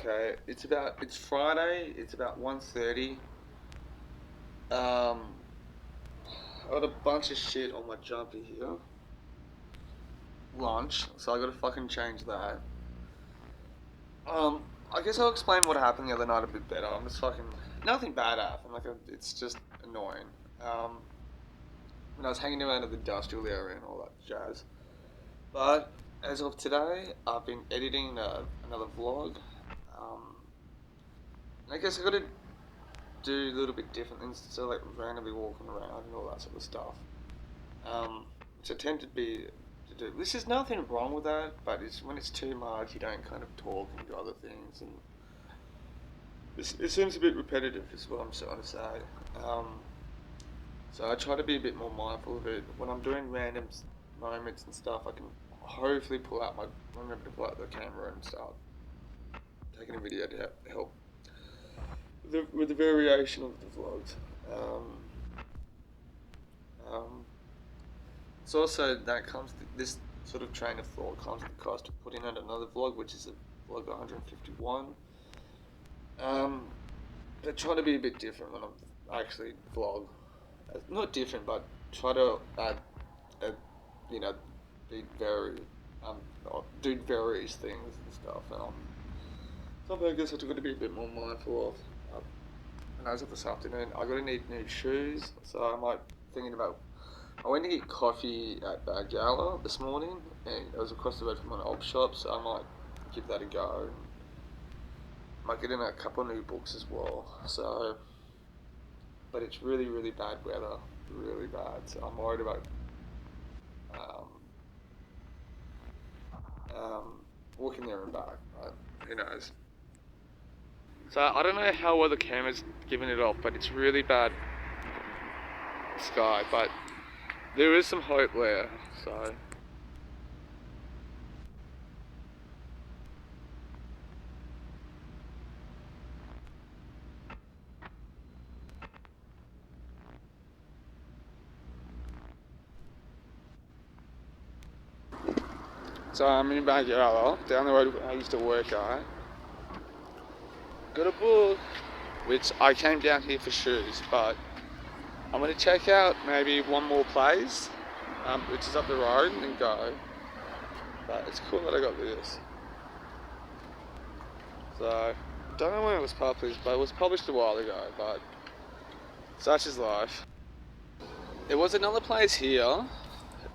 Okay, it's Friday, it's about 1:30. Um, I got a bunch of shit on my jumper here. Lunch, so I gotta fucking change that. I guess I'll explain what happened the other night a bit better. I'm just fucking, nothing bad happened, it's just annoying. Um, when I was hanging around at the industrial area and all that jazz. But, as of today, I've been editing another vlog. Um, I guess I gotta do a little bit different instead of like randomly walking around and all that sort of stuff. Which I tend to do. This is nothing wrong with that, but it's when it's too much, you don't kind of talk and do other things, and it seems a bit repetitive, is what I'm trying to say. Um, so I try to be a bit more mindful of it when I'm doing random moments and stuff. I can hopefully remember to pull out the camera and start taking a video to help with the variation of the vlogs. Um, um, it's also that this sort of train of thought comes at the cost of putting out another vlog, which is a vlog 151. But trying to be a bit different when I'm actually vlog. Not different, but try to add you know, be very, do various things and stuff. Something I guess I've got to be a bit more mindful of. And as of this afternoon, I got to need new shoes, so I might thinking about. I went to get coffee at Gala this morning, and it was across the road from an op shop, so I might give that a go. Might get in a couple of new books as well. So, but it's really, really bad weather, really bad. So I'm worried about um, walking there and back. But who knows? So I don't know how well the camera's giving it off, but it's really bad sky. But there is some hope there. So. So I'm in Banjara, down the road I used to work at. Got a book, which I came down here for shoes, but I'm going to check out maybe one more place, which is up the road, and then go. But it's cool that I got this. So, don't know when it was published, but it was published a while ago, but such is life. There was another place here.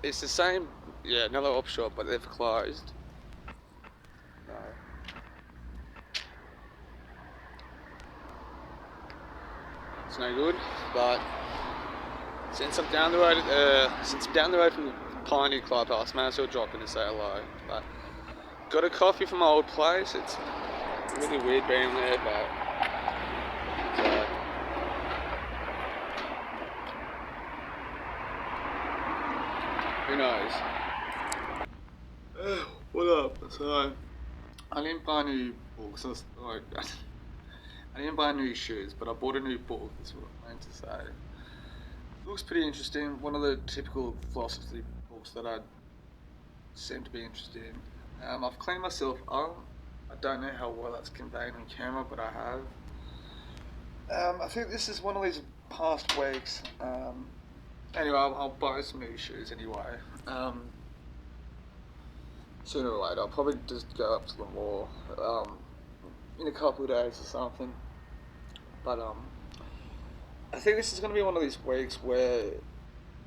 It's the same, yeah, another op shop, but they've closed. No. It's no good, but since I'm down the road from the Pioneer Clubhouse, may as well drop in and say hello. But got a coffee from my old place. It's really weird being there, but so, who knows? What up? So I didn't buy new books. I didn't buy new shoes, but I bought a new book. That's what I meant to say. It looks pretty interesting. One of the typical philosophy books that I seem to be interested in. I've cleaned myself up. I don't know how well that's conveyed on camera, but I have. I think this is one of these past weeks. Anyway, I'll buy some new shoes anyway. Sooner or later, I'll probably just go up to the mall in a couple of days or something. But I think this is going to be one of these weeks where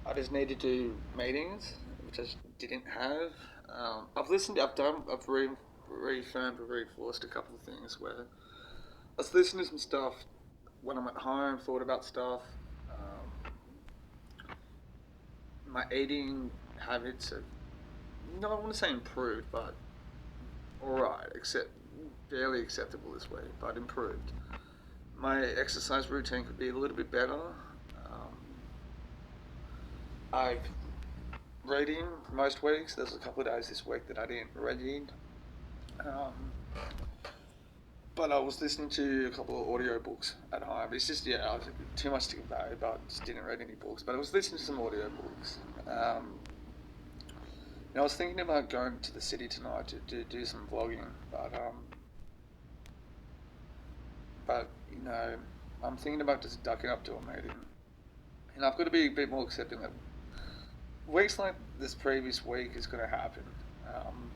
I just need to do meetings, which I didn't have. I've reaffirmed or reinforced a couple of things where I was listening to some stuff when I'm at home, thought about stuff. My eating habits have, no, I want to say improved, but alright, except barely acceptable this week, but improved. My exercise routine could be a little bit better. I've reading most weeks. There's a couple of days this week that I didn't read. But I was listening to a couple of audiobooks at home. It's just, yeah, I was too much to convey, but just didn't read any books. But I was listening to some audiobooks. I was thinking about going to the city tonight to do some vlogging, but but I'm thinking about just ducking up to a meeting, and I've got to be a bit more accepting that weeks like this previous week is going to happen. Um,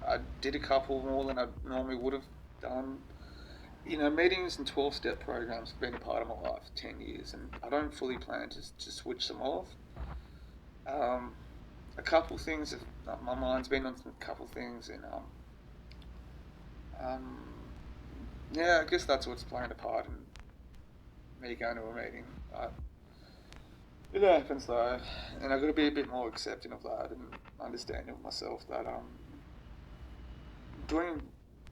I did a couple more than I normally would have done. Meetings and 12-step programs have been a part of my life for 10 years, and I don't fully plan to switch them off. Um, a couple things, my mind's been on a couple things, and um, yeah, I guess that's what's playing a part in me going to a meeting. It happens though, and I've got to be a bit more accepting of that and understanding of myself that doing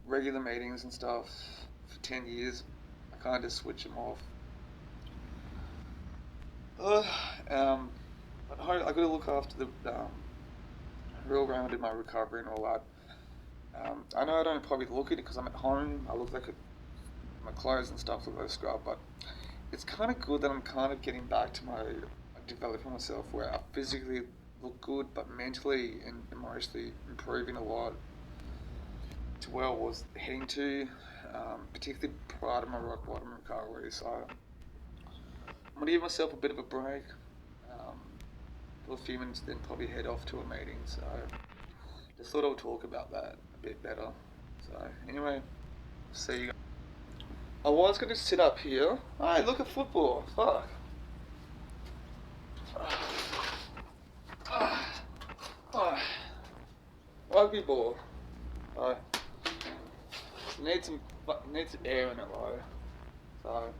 regular meetings and stuff for 10 years, I can't just switch them off. But I got to look after the real round in my recovery and all that. I know I don't probably look at it because I'm at home. I look like my clothes and stuff look like a scrub, but it's kind of good that I'm kind of getting back to my developing myself where I physically look good, but mentally and emotionally improving a lot to where I was heading to, particularly prior to my rock bottom recovery. So I'm gonna give myself a bit of a break for a few minutes, then probably head off to a meeting. So just thought I would talk about that a bit better. So anyway, see you guys. I was gonna sit up here. Hey, look at football. Fuck. Oh, rugby ball. Oh, needs some air in it though. So.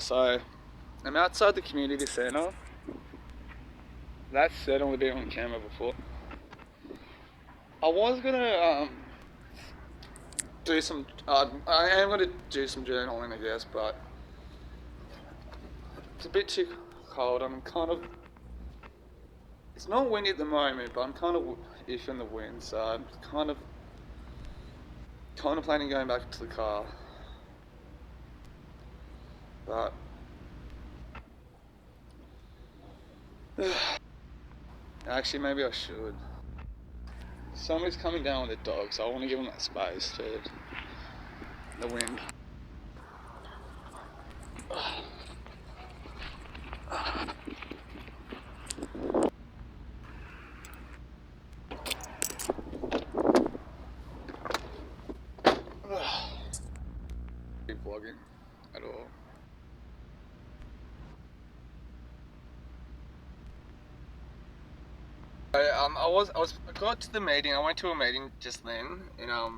So I'm outside the community centre. That's said on been on camera before. I was gonna do some. I am gonna do some journaling, I guess, but it's a bit too cold. I'm kind of. It's not windy at the moment, but I'm kind of iffy in the wind, so I'm kind of planning going back to the car. But actually, maybe I should. Somebody's coming down with a dog, so I want to give them that space to the wind. Vlogging at all. I got to the meeting. I went to a meeting just then, and I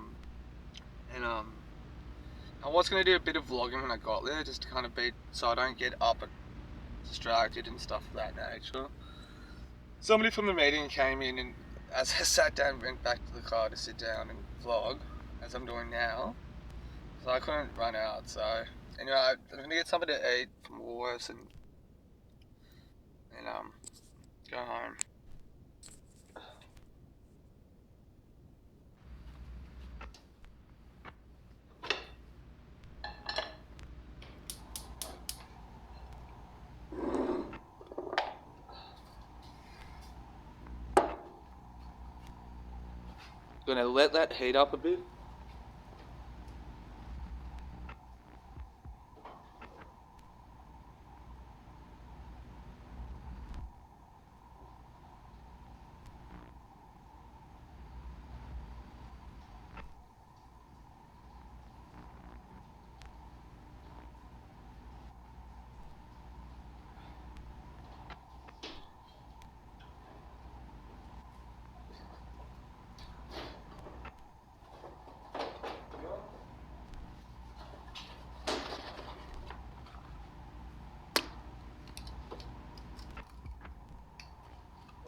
was gonna do a bit of vlogging when I got there, just to kind of so I don't get up and distracted and stuff of that nature. Somebody from the meeting came in, and as I sat down, went back to the car to sit down and vlog, as I'm doing now. So I couldn't run out. So anyway, I'm gonna get something to eat from Woolworths and go home. Gonna let that heat up a bit.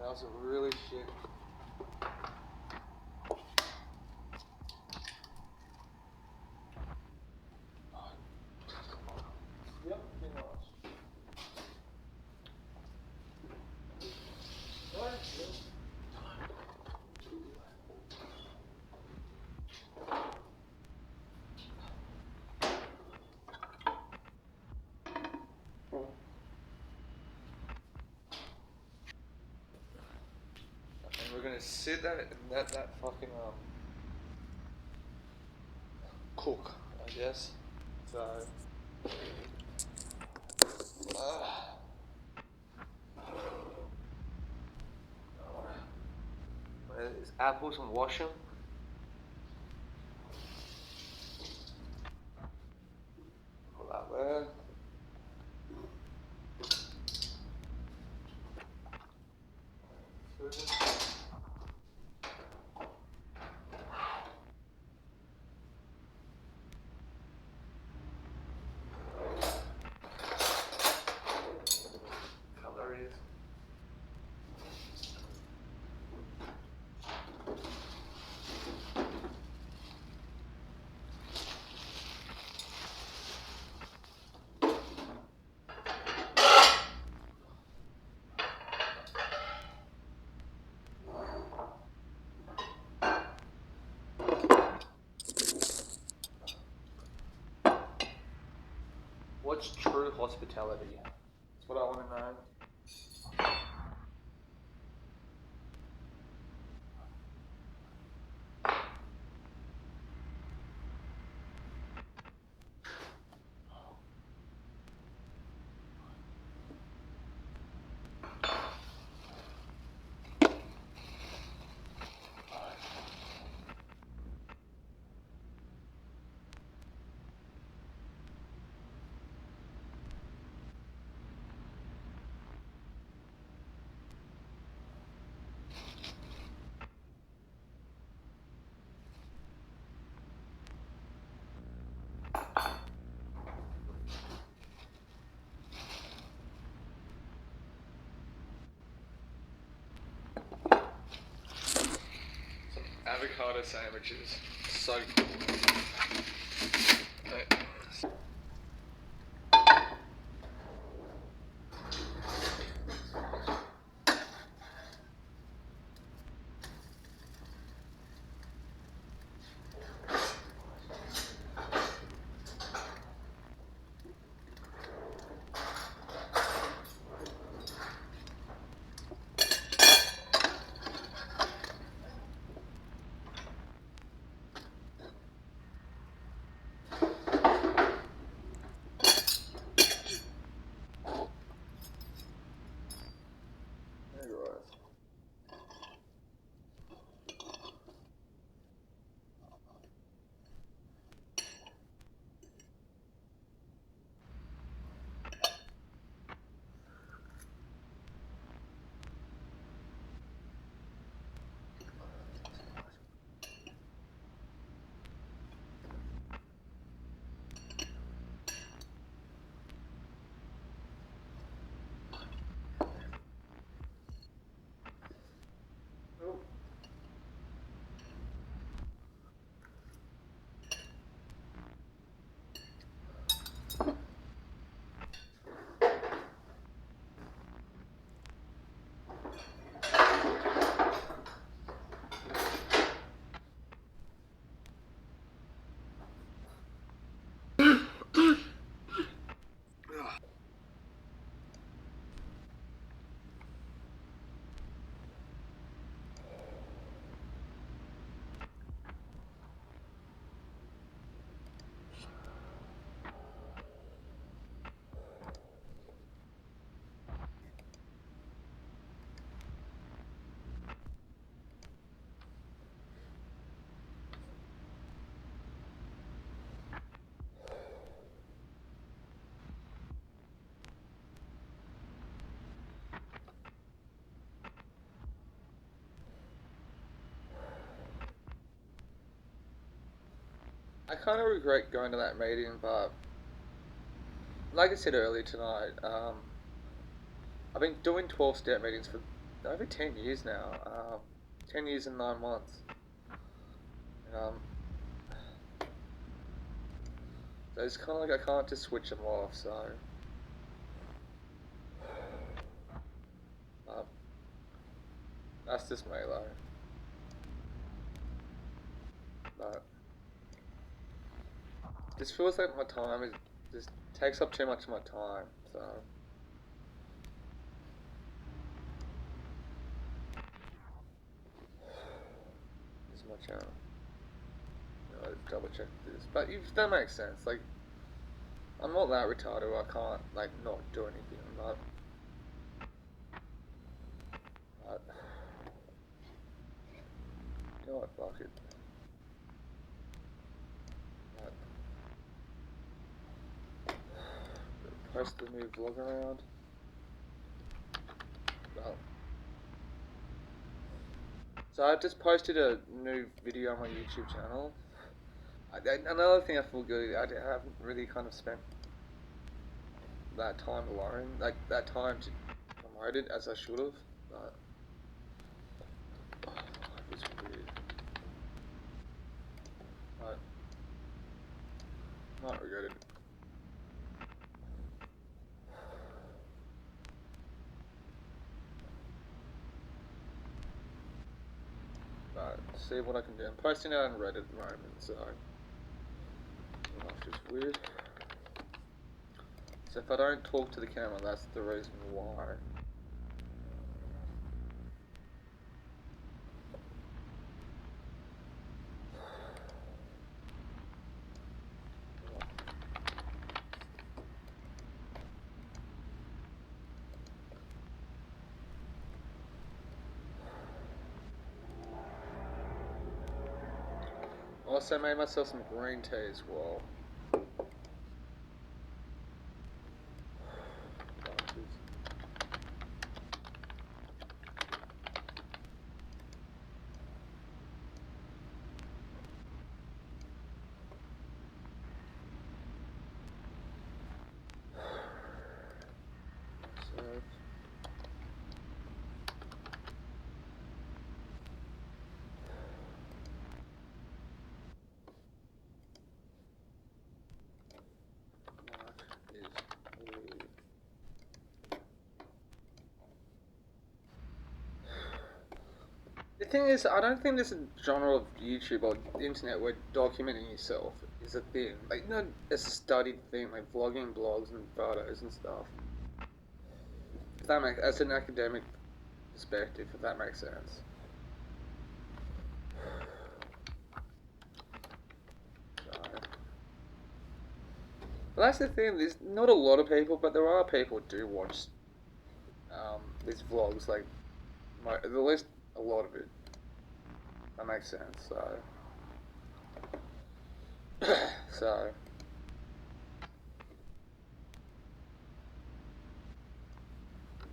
That was a really shit. Yep, pretty much. gonna sit that and let that fucking cook, I guess. So there's apples and wash them. Put that there. Cutlery. What's true hospitality? That's what I want to know. Avocado sandwiches. So cool. Okay. I kind of regret going to that meeting, but like I said earlier tonight, I've been doing 12-step meetings for over 10 years now. 10 years and 9 months. Um, so it's kind of like I can't just switch them off, so. That's just me, though. But this feels like my time is just takes up too much of my time, so. my channel. No, I double check this, but that makes sense. Like, I'm not that retarded where I can't like not do anything. I'm not. You know what? Fuck it. Post the new vlog around. Well. So I just posted a new video on my YouTube channel. Another thing I feel good, I haven't really kind of spent that time alone, like that time to promote it as I should have, but it's weird. I might regret it. But see what I can do. I'm posting it on Reddit at the moment, so that's just weird. So if I don't talk to the camera, that's the reason why. Also made myself some green tea as well. The thing is, I don't think there's a genre of YouTube or the internet where documenting yourself is a thing. Like, not as a studied thing, like vlogging, blogs, and photos and stuff. If that makes, as an academic perspective, if that makes sense. Well, that's the thing. There's not a lot of people, but there are people who do watch these vlogs. Like, at least a lot of it. That makes sense. So,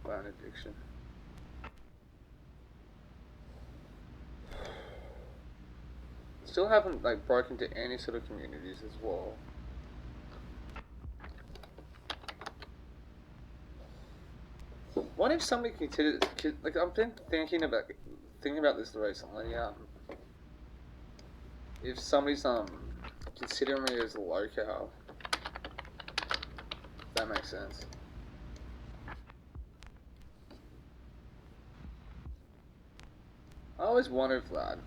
phone addiction. Still haven't like broken into any sort of communities as well. What if somebody considered, like I've been thinking about this recently. If somebody's considering me as a local, if that makes sense. I always wonder if that.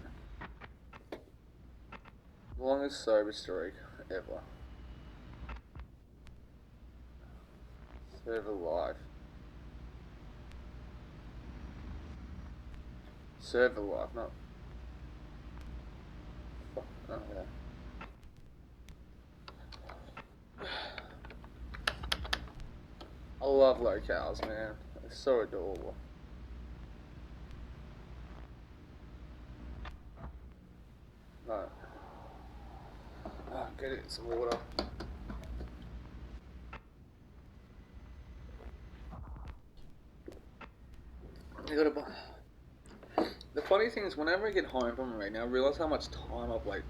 Longest sober streak ever. Server life. Server life, not. Oh, yeah. I love locales, man. They're so adorable. No. Oh, get it, some water. You gotta buy. The funny thing is, whenever I get home from right now, I realize how much time I've like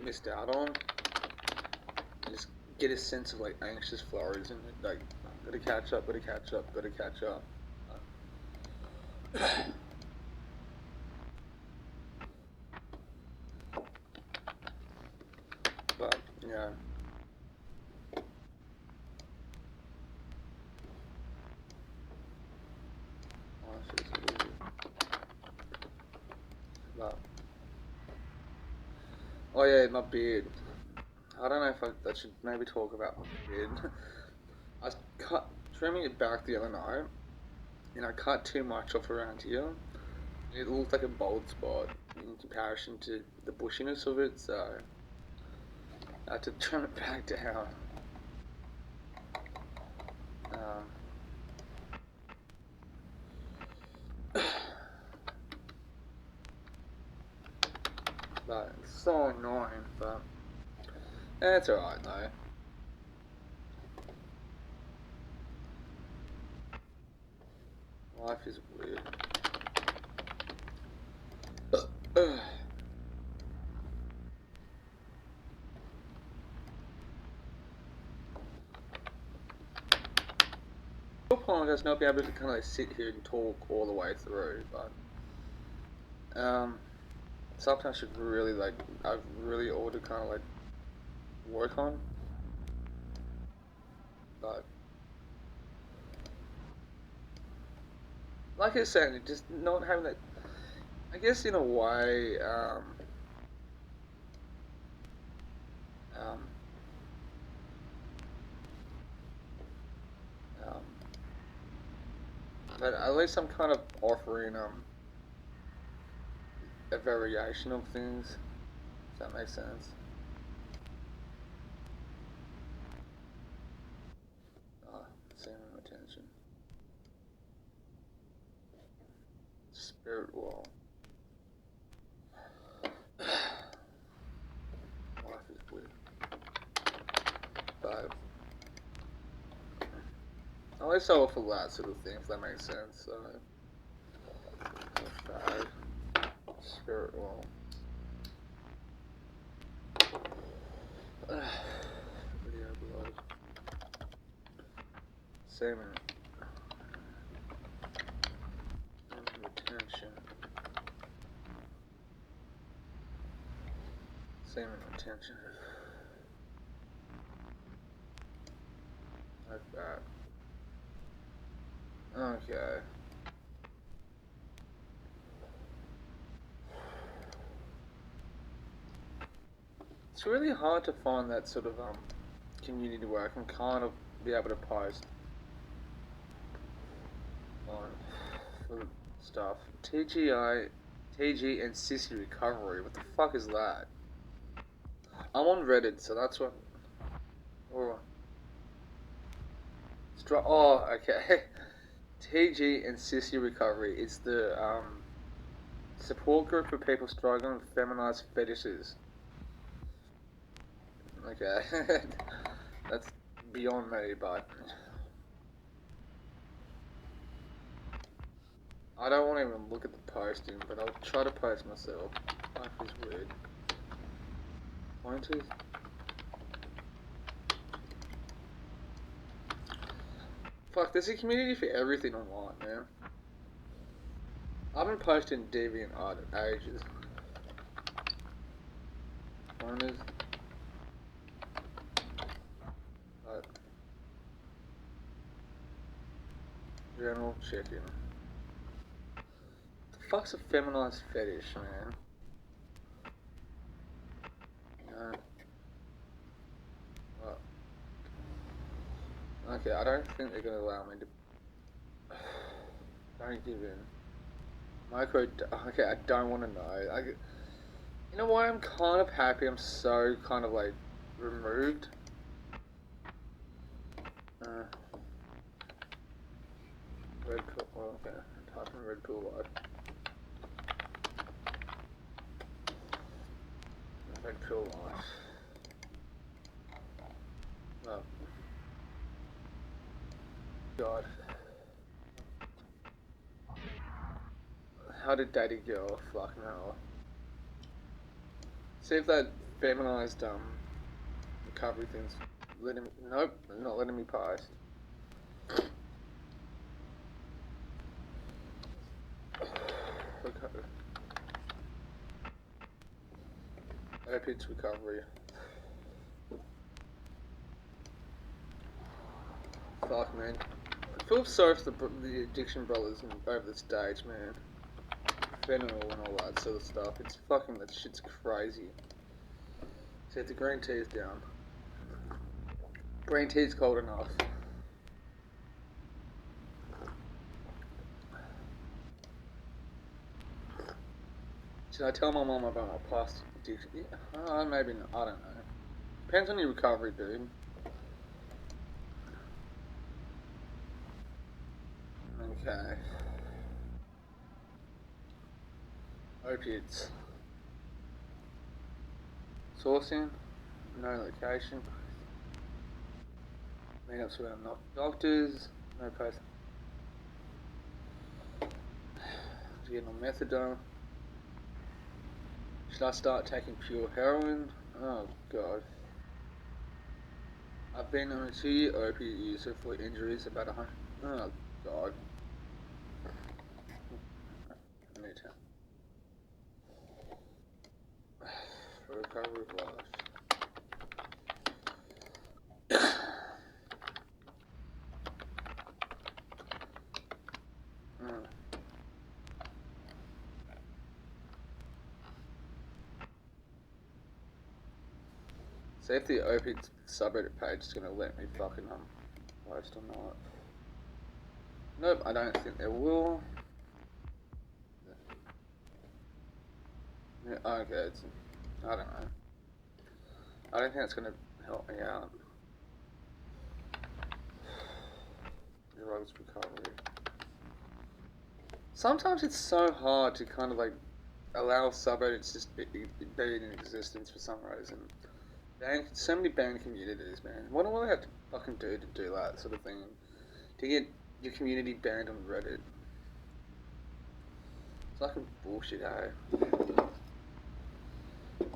missed out on. I just get a sense of like anxious flurries and like, gotta catch up, gotta catch up, gotta catch up. But yeah. But, oh yeah, my beard. I don't know if I should maybe talk about my beard. I was trimming it back the other night, and I cut too much off around here. It looked like a bald spot. in comparison to the bushiness of it, so I had to trim it back down. But it's so annoying, but it's alright though. Life is weird. I apologize not be able to kind of sit here and talk all the way through, but something I should really I've really ought to kind of work on, but like I said, just not having that. I guess in a way, but at least I'm kind of offering a variation of things. If that makes sense. Semen retention. Spirit wall. Life is weird. But at least I offer that sort of thing, if that makes sense. So, spirit wall. Video below. Semen retention. Semen retention. Like that. Okay. It's really hard to find that sort of community where I can kind of be able to post on for stuff. TG and Sissy Recovery. What the fuck is that? I'm on Reddit, so that's what. Or oh, okay. TG and Sissy Recovery is the support group for people struggling with feminized fetishes. Okay, that's beyond me, but I don't want to even look at the posting, but I'll try to post myself. Life is weird. Pointers? Fuck, there's a community for everything online, man. I've been posting DeviantArt at ages. Pointers? General check-in. The fuck's a feminized fetish, man? Okay, I don't think they're gonna allow me to. Don't give in. Micro. Okay, I don't want to know. You know why I'm kind of happy? I'm so kind of removed. Red pill. Oh, okay, type in red pill life. Red pill life. Oh. God. How did daddy girl? Fucking hell. See if that feminized recovery thing's letting me. Nope, not letting me pass. Okay. Opiates recovery. Fuck, man. I feel sorry for the addiction brothers over the stage, man. Fentanyl and all that sort of stuff. It's fucking, that shit's crazy. See if the green tea is down. Green tea's cold enough. Should I tell my mom about my past addiction? Yeah, maybe not. I don't know. Depends on your recovery, dude. Okay. Opiates. Sourcing. No location. Meetups where I'm not doctors. No place. Getting on methadone. Should I start taking pure heroin? Oh god. I've been on a 2-year opiate user for injuries about 100. Oh god. Me too. For recovery of life. See if the opiate subreddit page is gonna let me fucking post or not. Nope, I don't think it will. Yeah, okay, it's, I don't know. I don't think it's gonna help me out. Drugs recovery. Sometimes it's so hard to kind of like allow subreddits just be in existence for some reason. So many banned communities, man. What do I have to fucking do to do that sort of thing? To get your community banned on Reddit? It's fucking bullshit, hey?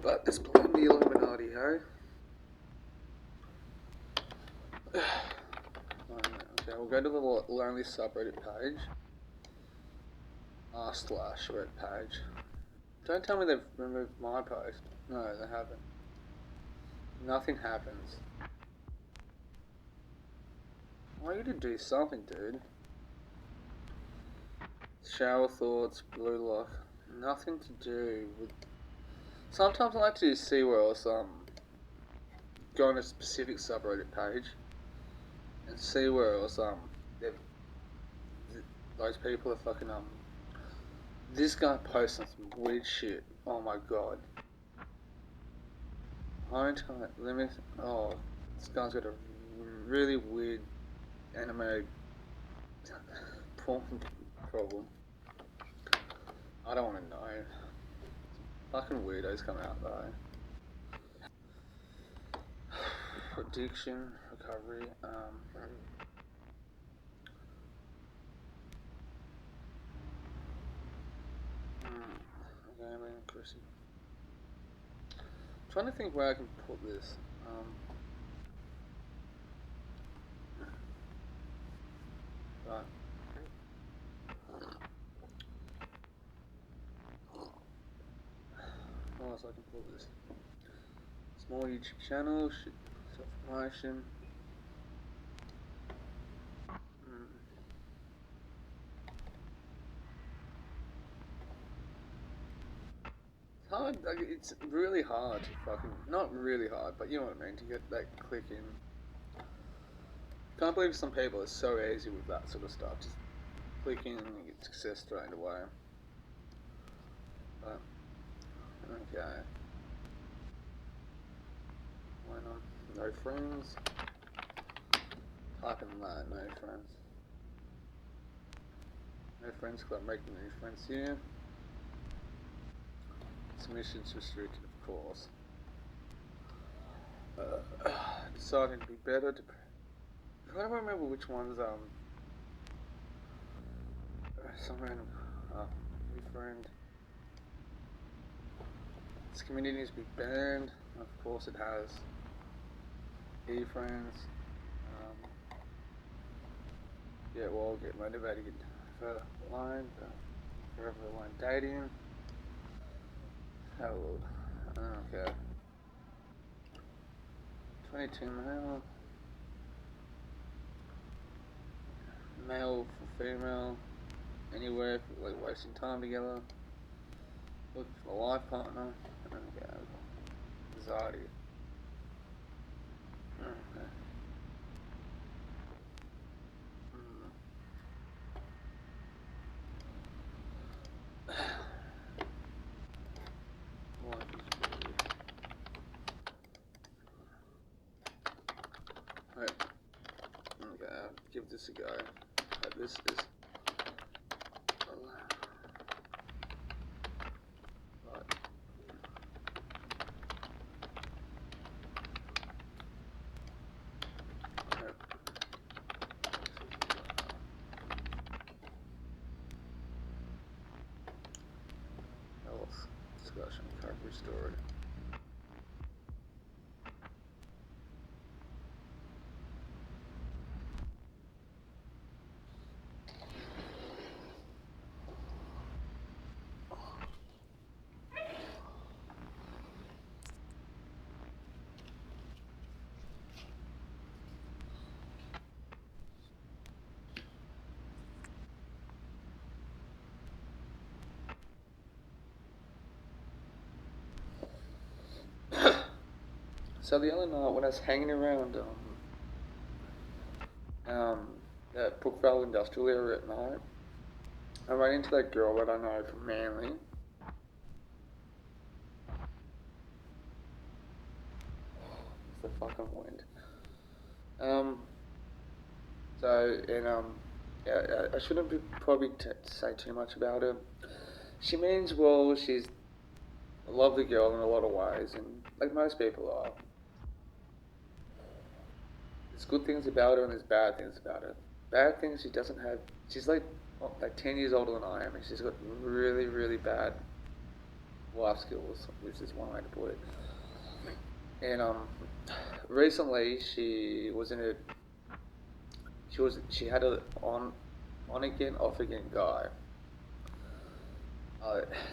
But let's blame the Illuminati, hey? Okay, we'll go to the Lonely subreddit page. r/red page. Don't tell me they've removed my post. No, they haven't. Nothing happens. I want you to do something, dude. Shower thoughts, blue lock. Nothing to do with... Sometimes I like to see where else, go on a specific subreddit page and see where else, those people are fucking, this guy posting some weird shit. Oh my god. Home time limit. Oh, this guy's got a really weird anime problem. I don't want to know. Fucking weirdos come out though. Addiction, recovery, gambling, Chrissy. I'm trying to think where I can put this. Right. Where else I can put this? Small YouTube channel, self-promotion. Hard, like, it's really hard to fucking, not really hard, but you know what I mean, to get that click in. Can't believe some people are so easy with that sort of stuff, just click in and you get success straight away. But, okay. Why not? No friends. Type in that, no friends. No friends club, making new friends here. Submissions restricted, of course. Deciding to be better. I don't remember which ones. Some random. New friend. This community needs to be banned. Of course, it has. E-friends. Yeah, well, get motivated to get further alone. Forever alone dating. Have a look. Okay. 22 male. Male for female. Anywhere for like wasting time together. Look for a life partner. Okay. Anxiety. Okay. give this a go. But this is right. Health discussion recovery story. So the other night when I was hanging around that Brookvale Industrial area at night, I ran into that girl that I know from Manly. It's the fucking wind. Yeah, I shouldn't probably say too much about her. She means well. She's a lovely girl in a lot of ways, and like most people are. There's good things about her and there's bad things about her. Bad things she doesn't have. She's like 10 years older than I am, and she's got really really bad life skills, which is one way to put it. And recently she had a on again off again guy.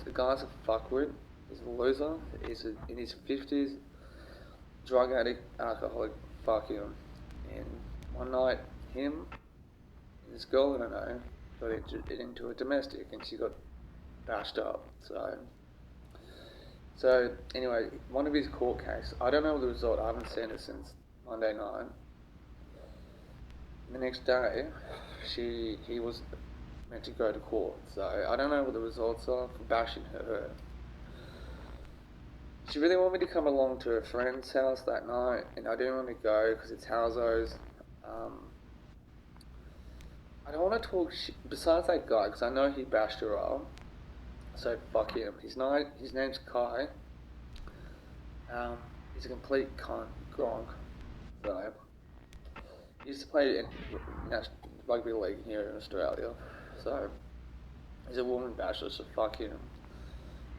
The guy's a fuckwit. He's a loser. In his 50s, drug addict, alcoholic. Fuck him. And one night, him and this girl I don't know got into a domestic, and she got bashed up. So anyway, one of his court cases. I don't know the result. I haven't seen it since Monday night. The next day, he was meant to go to court. So I don't know what the results are for bashing her. She really wanted me to come along to her friend's house that night, and I didn't want to go because it's Housos. I don't want to talk shit besides that guy because I know he bashed her up. So fuck him. His name's Kai. He's a complete cunt, gronk. So he used to play in rugby league here in Australia. So he's a woman basher, so fuck him.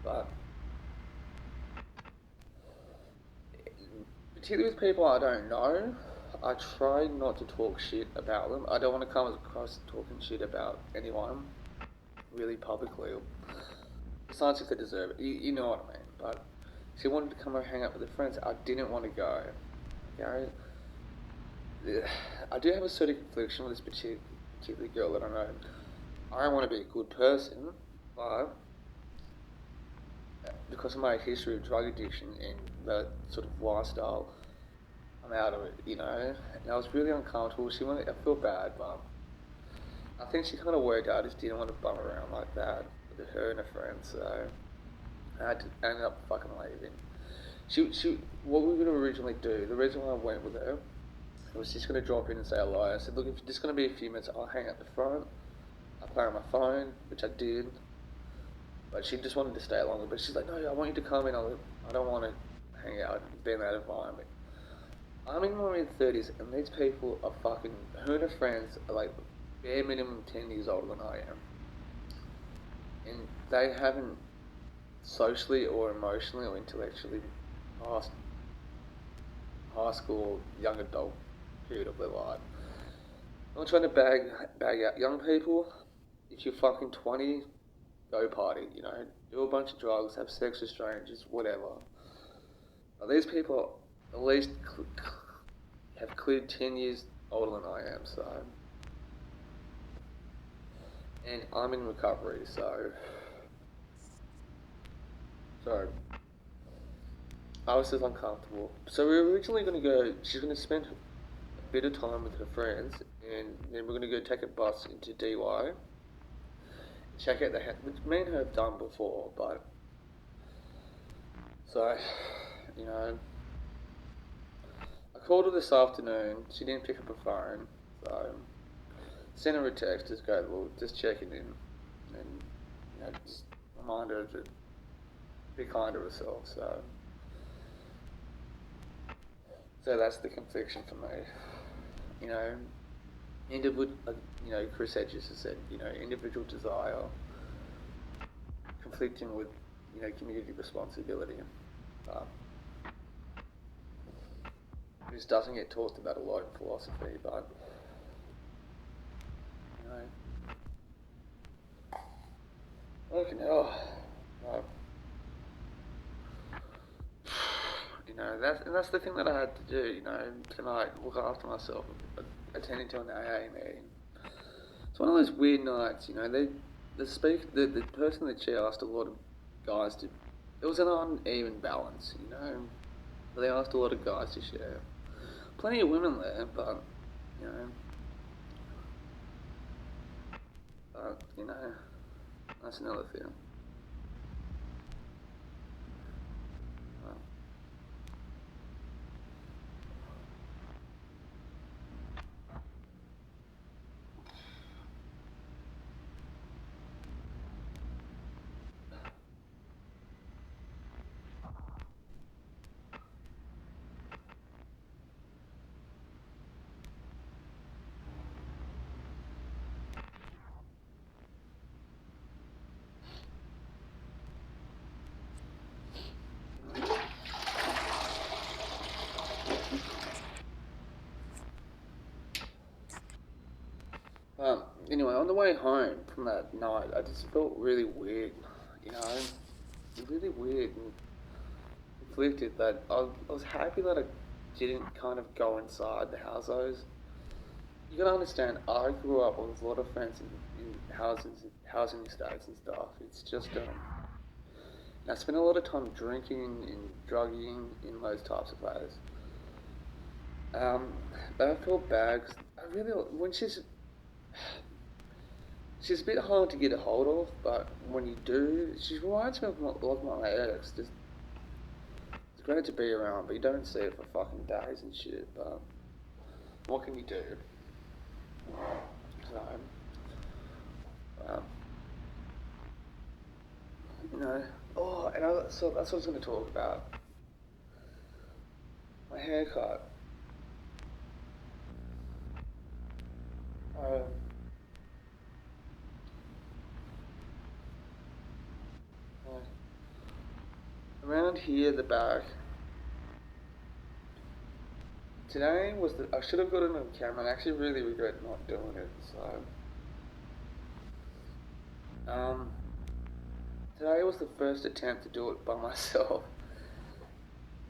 But particularly with people I don't know, I try not to talk shit about them. I don't want to come across talking shit about anyone really publicly. Besides if they deserve it. You know what I mean. But she wanted to come and hang out with her friends. I didn't want to go. Okay? I do have a certain confliction with this particular girl that I know. I don't want to be a good person, but because of my history of drug addiction and that sort of lifestyle, I'm out of it, you know. And I was really uncomfortable. I feel bad, but I think she kind of worked out. I just didn't want to bum around like that with her and her friends, so I had to end up fucking leaving. What we were going to originally do, the reason why I went with her, I was just going to drop in and say hello. I said, look, if it's just going to be a few minutes, I'll hang out the front. I'll play on my phone, which I did. But she just wanted to stay longer. But she's like, no, I want you to come in. I don't want to hang out and be in that environment. I'm in my mid-30s, and these people are fucking, her and her friends are like bare minimum 10 years older than I am. And they haven't socially or emotionally or intellectually passed high school, young adult period of their life. I'm not trying to bag out young people. If you're fucking 20, go party, you know, do a bunch of drugs, have sex with strangers, whatever. Now, these people at least have cleared 10 years older than I am, so. And I'm in recovery, so. I was just uncomfortable. So we were originally going to go, she's going to spend a bit of time with her friends, and then we're going to go take a bus into DY, check out the house, which me and her have done before, but, so, you know, I called her this afternoon, she didn't pick up her phone, So send her a text, just go, well, just checking in, and just remind her to be kind to herself. So that's the confliction for me. You know, individual. Chris Hedges has said, individual desire conflicting with, community responsibility. This doesn't get talked about a lot in philosophy, but fucking hell. That's the thing that I had to do, tonight, look after myself, attending to an AA meeting. It's one of those weird nights, the person that she asked a lot of guys to, it was an uneven balance, they asked a lot of guys to share. Plenty of women there, but, that's another thing. Anyway, on the way home from that night, I just felt really weird, really weird and conflicted that I was happy that I didn't kind of go inside the house. You gotta understand, I grew up with a lot of friends in housing estates and stuff. It's just, I spent a lot of time drinking and drugging in those types of places. But I feel bad 'cause when she's a bit hard to get a hold of, but when you do, she reminds me of my ex. Just, it's great to be around, but you don't see it for fucking days and shit. But what can you do? So, so that's what I was going to talk about. My haircut. Around here, the back. Today was I should have got it on camera, and I actually really regret not doing it. So, today was the first attempt to do it by myself.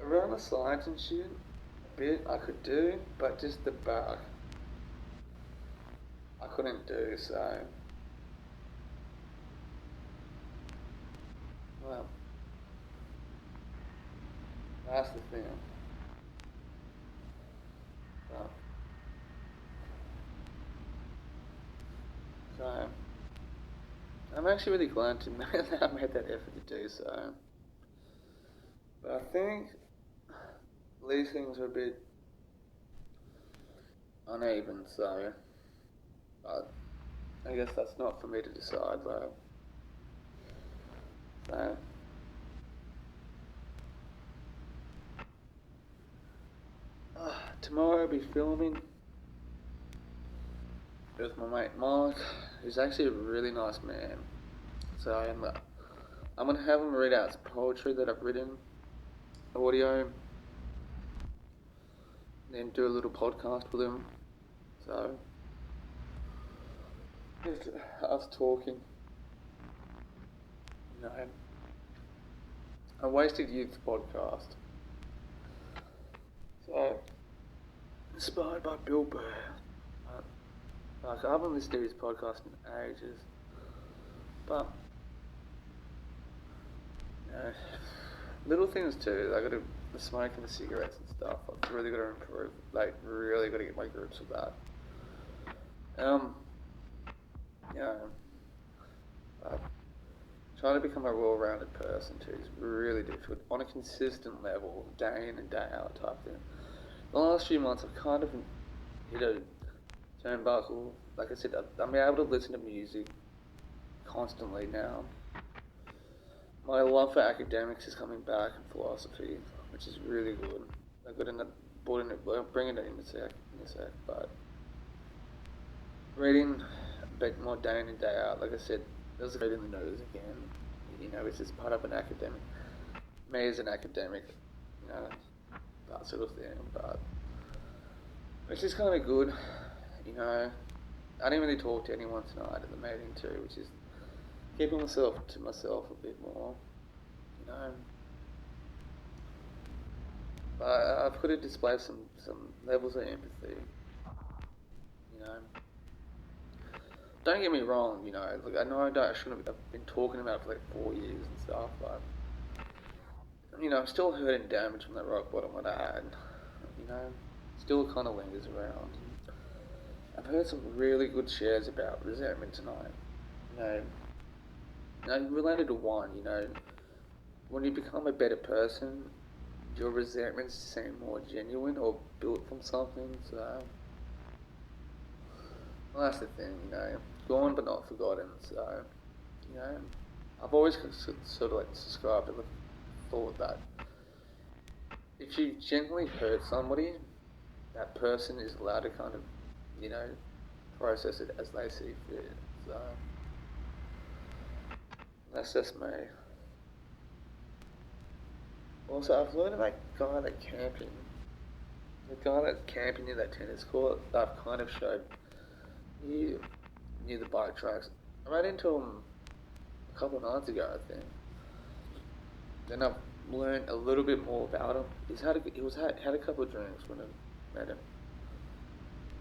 Around the sides and shit, a bit I could do, but just the back, I couldn't do. So, well, that's the thing. So, I'm actually really glad that I made that effort to do so. But I think these things are a bit uneven, so but I guess that's not for me to decide, though. So, tomorrow I'll be filming with my mate Mark, who's actually a really nice man. So I'm gonna have him read out some poetry that I've written, audio, then do a little podcast with him. So just us talking. A Wasted Youth podcast. So inspired by Bill Burr. I haven't listened to his podcast in ages, but little things too. I got to the smoking, the cigarettes and stuff. I've really got to improve. Like, really got to get my grips with that. Trying to become a well-rounded person too is really difficult on a consistent level, day in and day out type thing. The last few months I've kind of hit a turnbuckle. Like I said, I'm able to listen to music constantly now. My love for academics is coming back in philosophy, which is really good. I've got another brought in it. I'll bring it in a sec. But reading a bit more day in and day out, like I said, there's a read in the nose again. You know, it's just part of an academic. Me as an academic, you know, that sort of thing. But which is kind of good. You know, I didn't really talk to anyone tonight at the meeting too, which is keeping myself to myself a bit more. You know. But I've got to display some levels of empathy. You know, don't get me wrong. You know, like I know I shouldn't have been talking about it for like 4 years and stuff, but you know, I'm still hurting damage from that rock bottom that I had. You know, still kind of lingers around. I've heard some really good shares about resentment tonight. You know, related to one. You know, when you become a better person, your resentments seem more genuine or built from something. So, well, that's the thing, you know, gone but not forgotten. So, you know, I've always sort of like subscribed to the thought that if you genuinely hurt somebody, that person is allowed to kind of, you know, process it as they see fit. So, that's just me. Also, I've learned about guy that camping. The guy that's camping near that tennis court, that I've kind of showed you near the bike tracks. I ran into him a couple of nights ago, I think. Then I've learned a little bit more about him. Had a couple of drinks when I met him.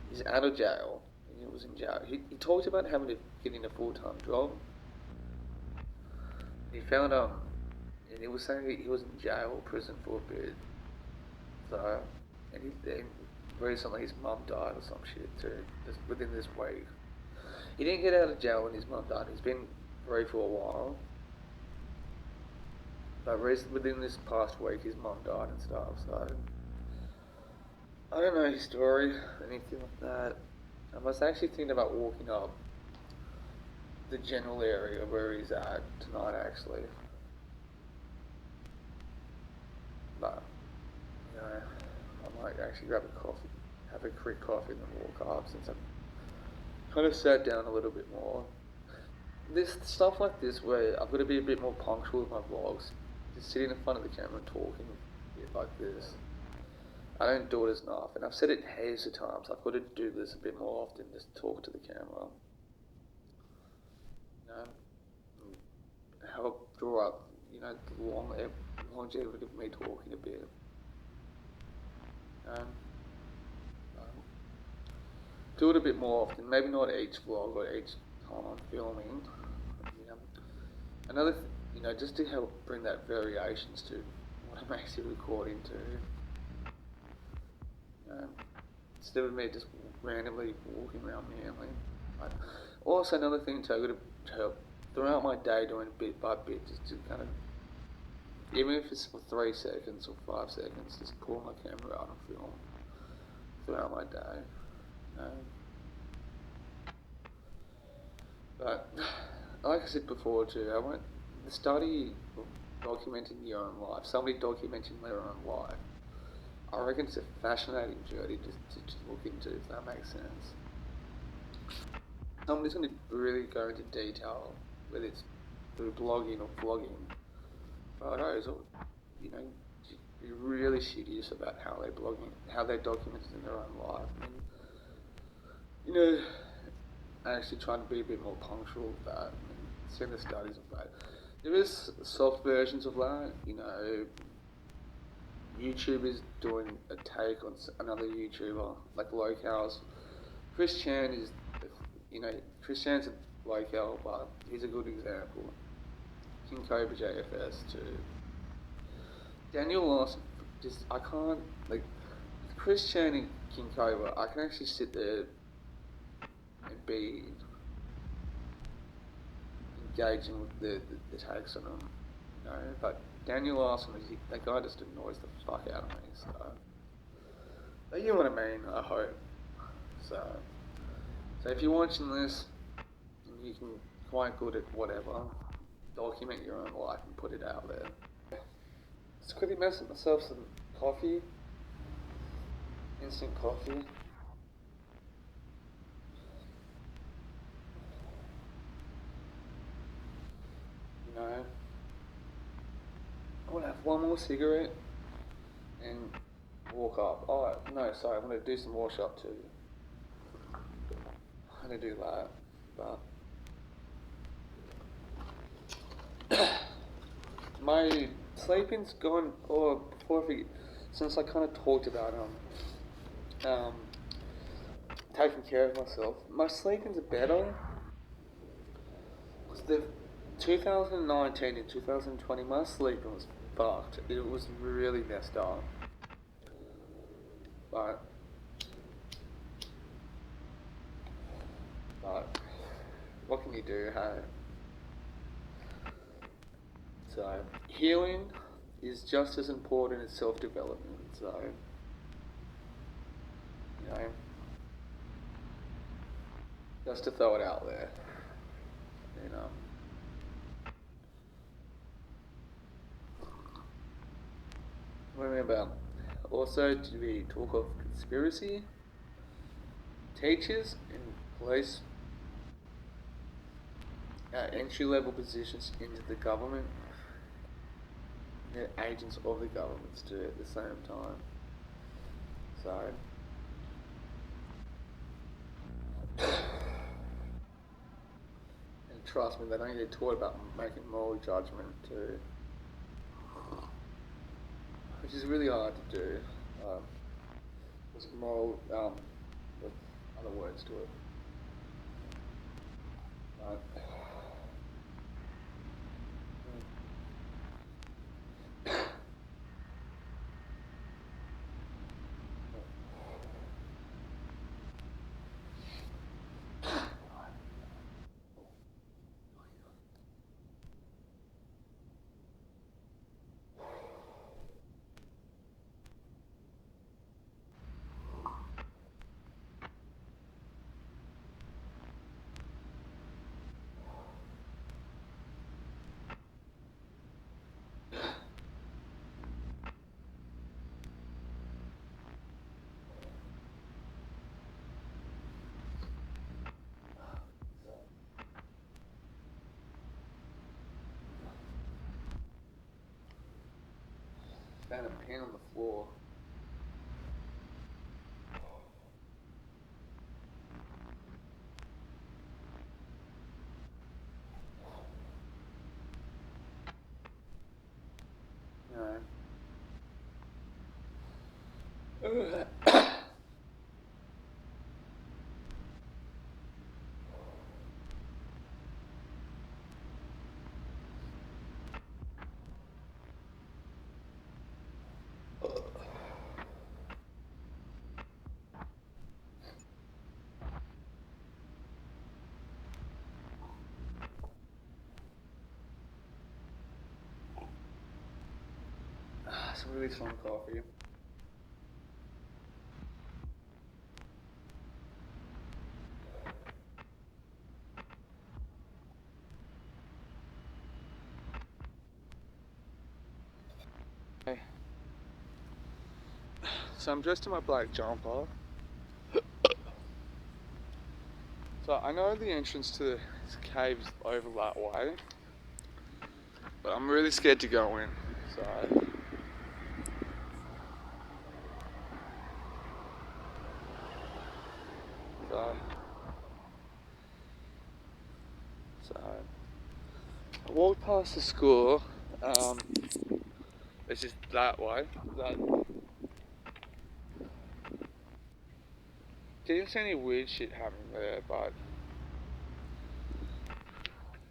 He's out of jail. He was in jail. He talked about having to get in a full-time job. He found and he was saying he was in jail or prison for a bit. So, and recently his mum died or some shit too, just within this week. He didn't get out of jail when his mum died. He's been free for a while. But within this past week, his mum died and stuff. So, I don't know his story, anything like that. I was actually thinking about walking up the general area where he's at tonight, actually. But, you know, I might actually grab a coffee, have a quick coffee, and then walk up since I've kind of sat down a little bit more. This stuff like this, where I've got to be a bit more punctual with my vlogs, just sitting in front of the camera and talking a bit like this. I don't do it as enough, and I've said it heaps of times. I've got to do this a bit more often, just talk to the camera. You know, help draw up, you know, the longevity of me talking a bit. Um, do it a bit more often, maybe not each vlog or each time I'm filming. You know, you know, just to help bring that variations to what I'm actually recording to. Instead of me just randomly walking around Manly. But also another thing too, I've got to help throughout my day doing bit by bit, just to kind of, even if it's for 3 seconds or 5 seconds, just pull my camera out and film throughout my day. But like I said before too, the study of documenting your own life, somebody documenting their own life, I reckon it's a fascinating journey to look into, if that makes sense. Somebody's going to really go into detail, whether it's through blogging or vlogging, photos, or, you know, be really serious about how they're blogging, how they're documenting their own life. And, you know, actually trying to be a bit more punctual with that and seeing the studies of that. There is soft versions of that, you know. YouTubers doing a take on another YouTuber, like Locals. Chris Chan is, you know, Chris Chan's a local, but he's a good example. King Cobra JFS too. Daniel Lawson, I can't, like, Chris Chan and King Cobra, I can actually sit there and be engaging with the takes on them, you know, but Daniel Larson, that guy just annoys the fuck out of me, so, but you know what I mean, I hope, so, So if you're watching this, you can quite good at whatever, document your own life and put it out there. Just quickly messing myself some coffee, instant coffee. You know, I want to have one more cigarette and walk up. Oh no, sorry, I'm going to do some wash up too. I'm going to do that, but my sleeping's gone. Or before I forget, since I kind of talked about taking care of myself, my sleeping's better. The 2019 and 2020, my sleeping was fucked. It was really messed up. But what can you do, hey? So, healing is just as important as self-development, so, you know, just to throw it out there, you know. Remember, also to be talk of conspiracy, teachers and police entry-level positions into the government, they're agents of the governments too at the same time. So, and trust me, they don't get taught about making moral judgment too, which is really hard to do. There's moral, with other words to it. Found a pen on the floor. No. Some really strong coffee. Okay. So I'm dressed in my black jumper. So I know the entrance to this cave is over that way, but I'm really scared to go in. So I walked past the school. It's just that way. Didn't see any weird shit happening there, but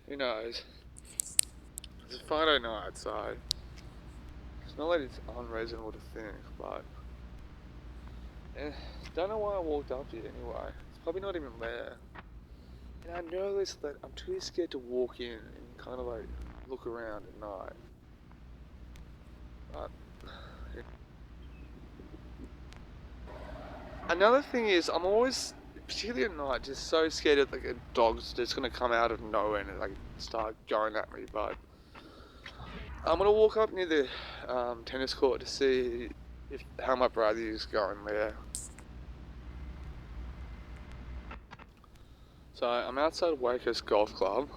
who knows? It's a Friday night, so it's not like it's unreasonable to think, but don't know why I walked up here anyway. It's probably not even there. And I noticed that I'm too scared to walk in and kind of like look around at night. But another thing is, I'm always particularly at night, just so scared that like a dog's just gonna come out of nowhere and like start going at me. But I'm gonna walk up near the tennis court to see how my brother is going there. So I'm outside Wakehurst Golf Club.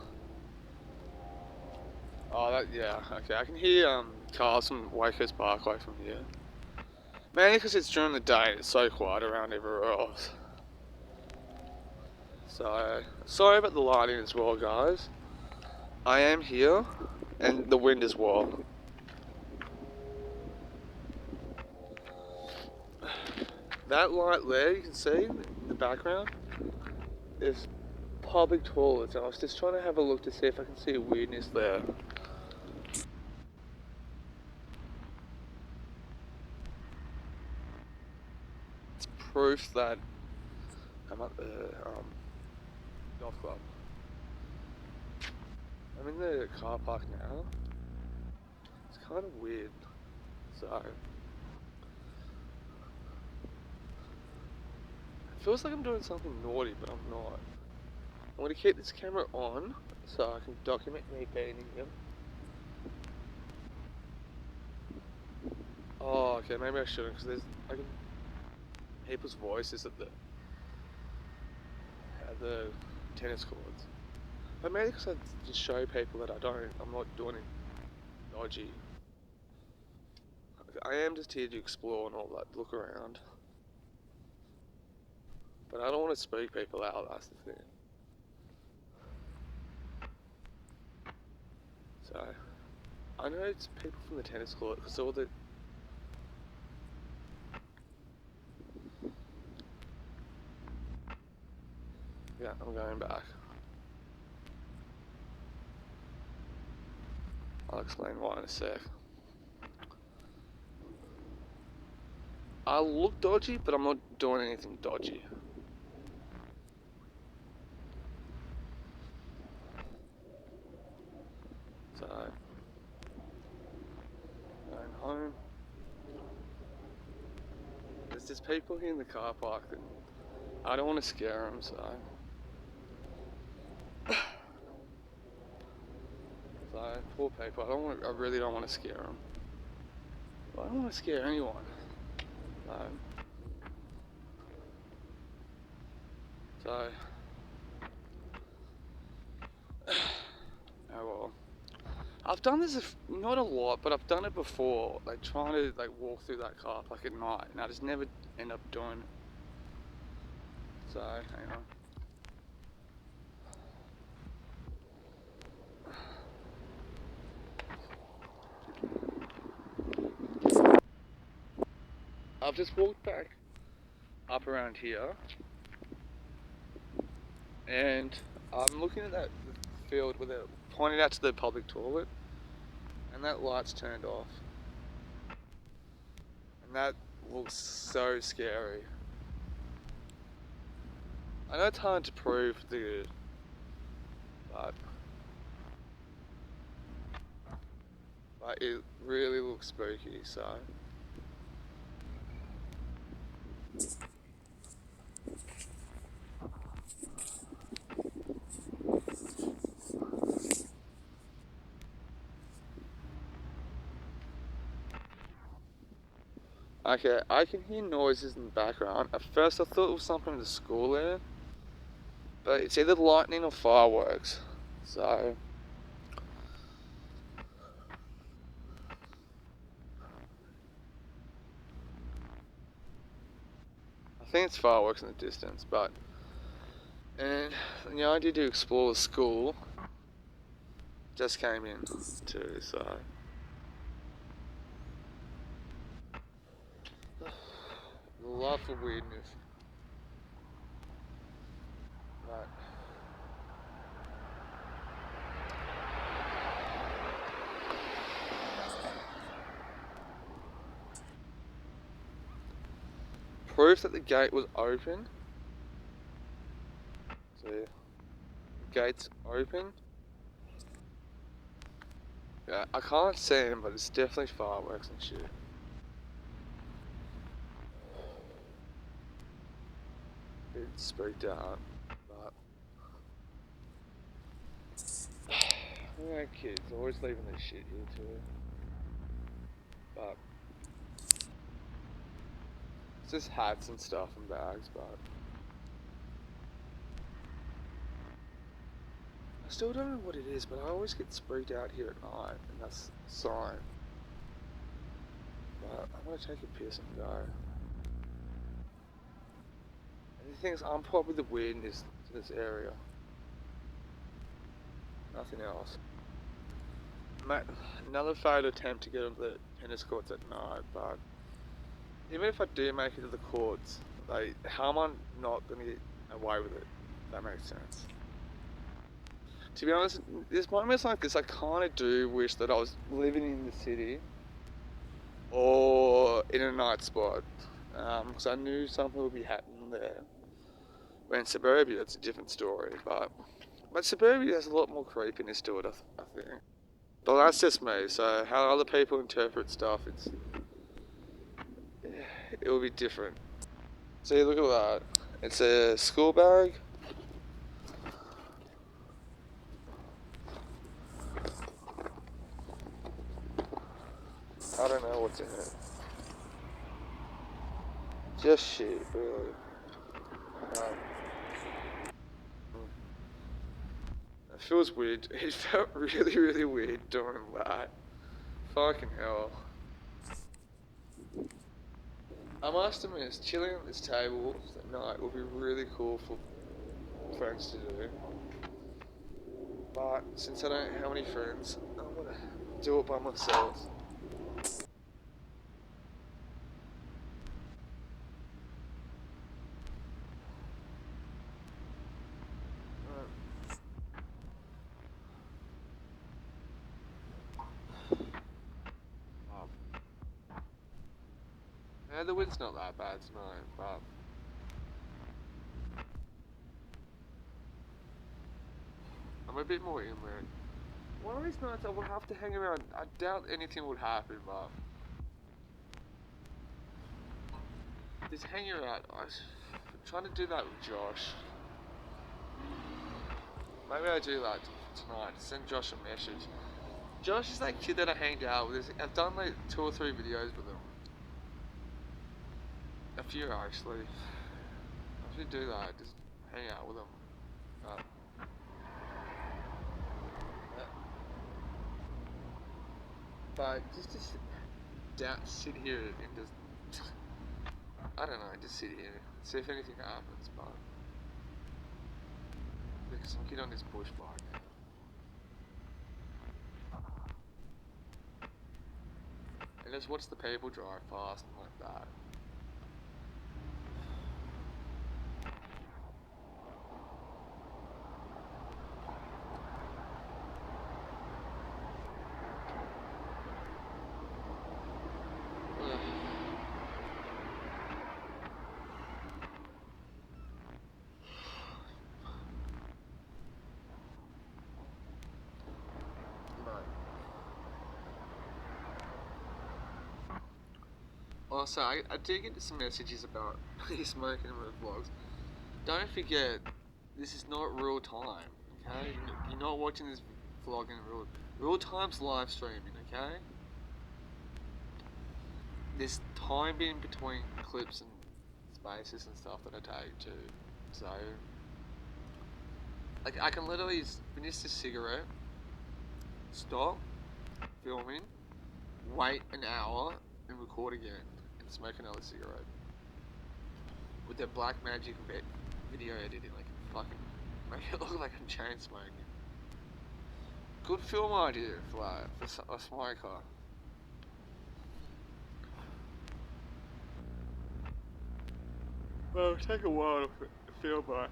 Oh, yeah, okay. I can hear cars from Wakehurst Parkway from here. Mainly because it's during the day and it's so quiet around everywhere else. So, sorry about the lighting as well, guys. I am here, and the wind as well. That light there, you can see in the background, is public toilets. I was just trying to have a look to see if I can see a weirdness there. It's proof that I'm at the golf club. I'm in the car park now. It's kind of weird. So, it feels like I'm doing something naughty, but I'm not. I'm going to keep this camera on so I can document me being here. Oh, okay, maybe I shouldn't because there's like people's voices at the tennis courts. But maybe because I just show people that I'm not doing it dodgy. I am just here to explore and all that, look around. But I don't want to spook people out, that's the thing. So, I know it's people from the tennis court because all the... Yeah, I'm going back. I'll explain why in a sec. I look dodgy, but I'm not doing anything dodgy. So, going home. There's just people here in the car park that I don't want to scare them, so... So, poor people, I really don't want to scare them. I don't want to scare anyone. So, oh well. I've done this, not a lot, but I've done it before, like trying to like walk through that car park at night, and I just never end up doing it. So, hang on. I've just walked back up around here, and I'm looking at that field with it pointed out to the public toilet, and that light's turned off. And that looks so scary. I know it's hard to prove but it really looks spooky, so. Okay, I can hear noises in the background. At first I thought it was something in the school there, but it's either lightning or fireworks, so. I think it's fireworks in the distance, and the idea to explore the school just came in too, so. Love for weirdness. Right. Proof that the gate was open. So, the gate's open. Yeah, I can't see him, but it's definitely fireworks and shit. spooked out. But yeah, kids always leaving their shit here too. But it's just hats and stuff and bags. But I still don't know what it is. But I always get spooked out here at night, and that's a sign. But I'm gonna take a piss and go. And the thing is, I'm probably the weird in this area. Nothing else. Another failed attempt to get on the tennis courts at night, but even if I do make it to the courts, how am I not going to get away with it? If that makes sense. To be honest, there's moments like this I kind of do wish that I was living in the city or in a night spot, because I knew something would be happening there. When in suburbia, it's a different story, but suburbia has a lot more creepiness to it, I think. But that's just me, so how other people interpret stuff, it will be different. See, look at that. It's a school bag. I don't know what's in it. Just shit, really. It feels weird. It felt really, really weird doing that. Fucking hell. I must admit, chilling at this table at night would be really cool for friends to do. But since I don't have any friends, I'm gonna do it by myself. Yeah, the wind's not that bad tonight, but I'm a bit more inland. One of these nights I will have to hang around. I doubt anything would happen, but just hanging around. I'm trying to do that with Josh. Maybe I do that tonight. Send Josh a message. Josh is that kid that I hanged out with. I've done like 2 or 3 videos with him. A few actually. I should do that. Just hang out with him. But just sit here and just, I don't know, just sit here, see if anything happens, but there's some kid on this push bike. And just watch the people drive past and like that. Also, I do get some messages about me smoking in my vlogs. Don't forget, this is not real time, okay? You're not watching this vlog in real time's live streaming, okay? There's time in between clips and spaces and stuff that I take too, so like I can literally finish this cigarette, stop filming, wait an hour, and record again. Smoke another cigarette with that black magic video editing, like fucking make it look like I'm chain smoking. Good film idea for a smoker. Well, it'll take a while to film, but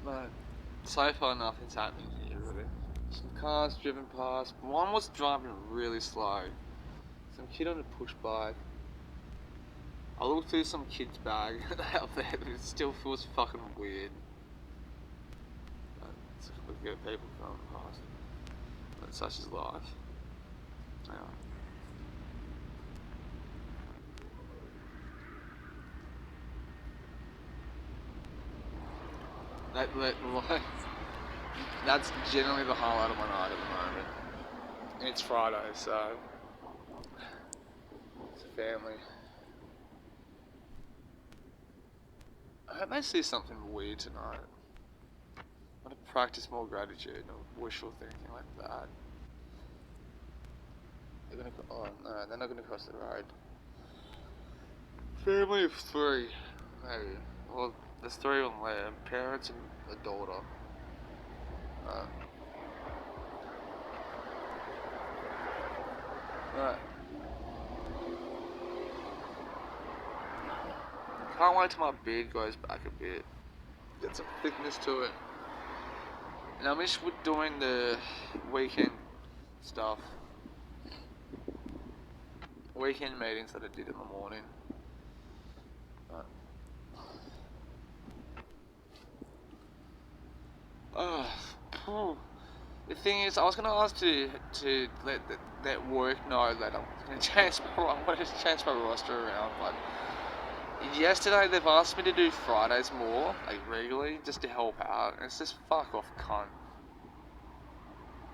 But so far nothing's happening here really. Some cars driven past. One was driving really slow. Some kid on a push bike. I looked through some kid's bag out there, but it still feels fucking weird. get people coming past. But such is life. Yeah. Like, that's generally the highlight of my night at the moment. And it's Friday, so it's a family. I hope they see something weird tonight. I want to practice more gratitude or wishful thinking like that. They're gonna. Oh no, they're not gonna cross the road. Family of three, maybe. Well, there's three on there: parents and a daughter. Right. Can't wait till my beard goes back a bit. Get some thickness to it. And I miss doing the weekend stuff. Weekend meetings that I did in the morning. Oh, the thing is, I was gonna ask to let that work know that I'm gonna change my roster around, but yesterday they've asked me to do Fridays more, like regularly, just to help out. And it's just fuck off, cunt.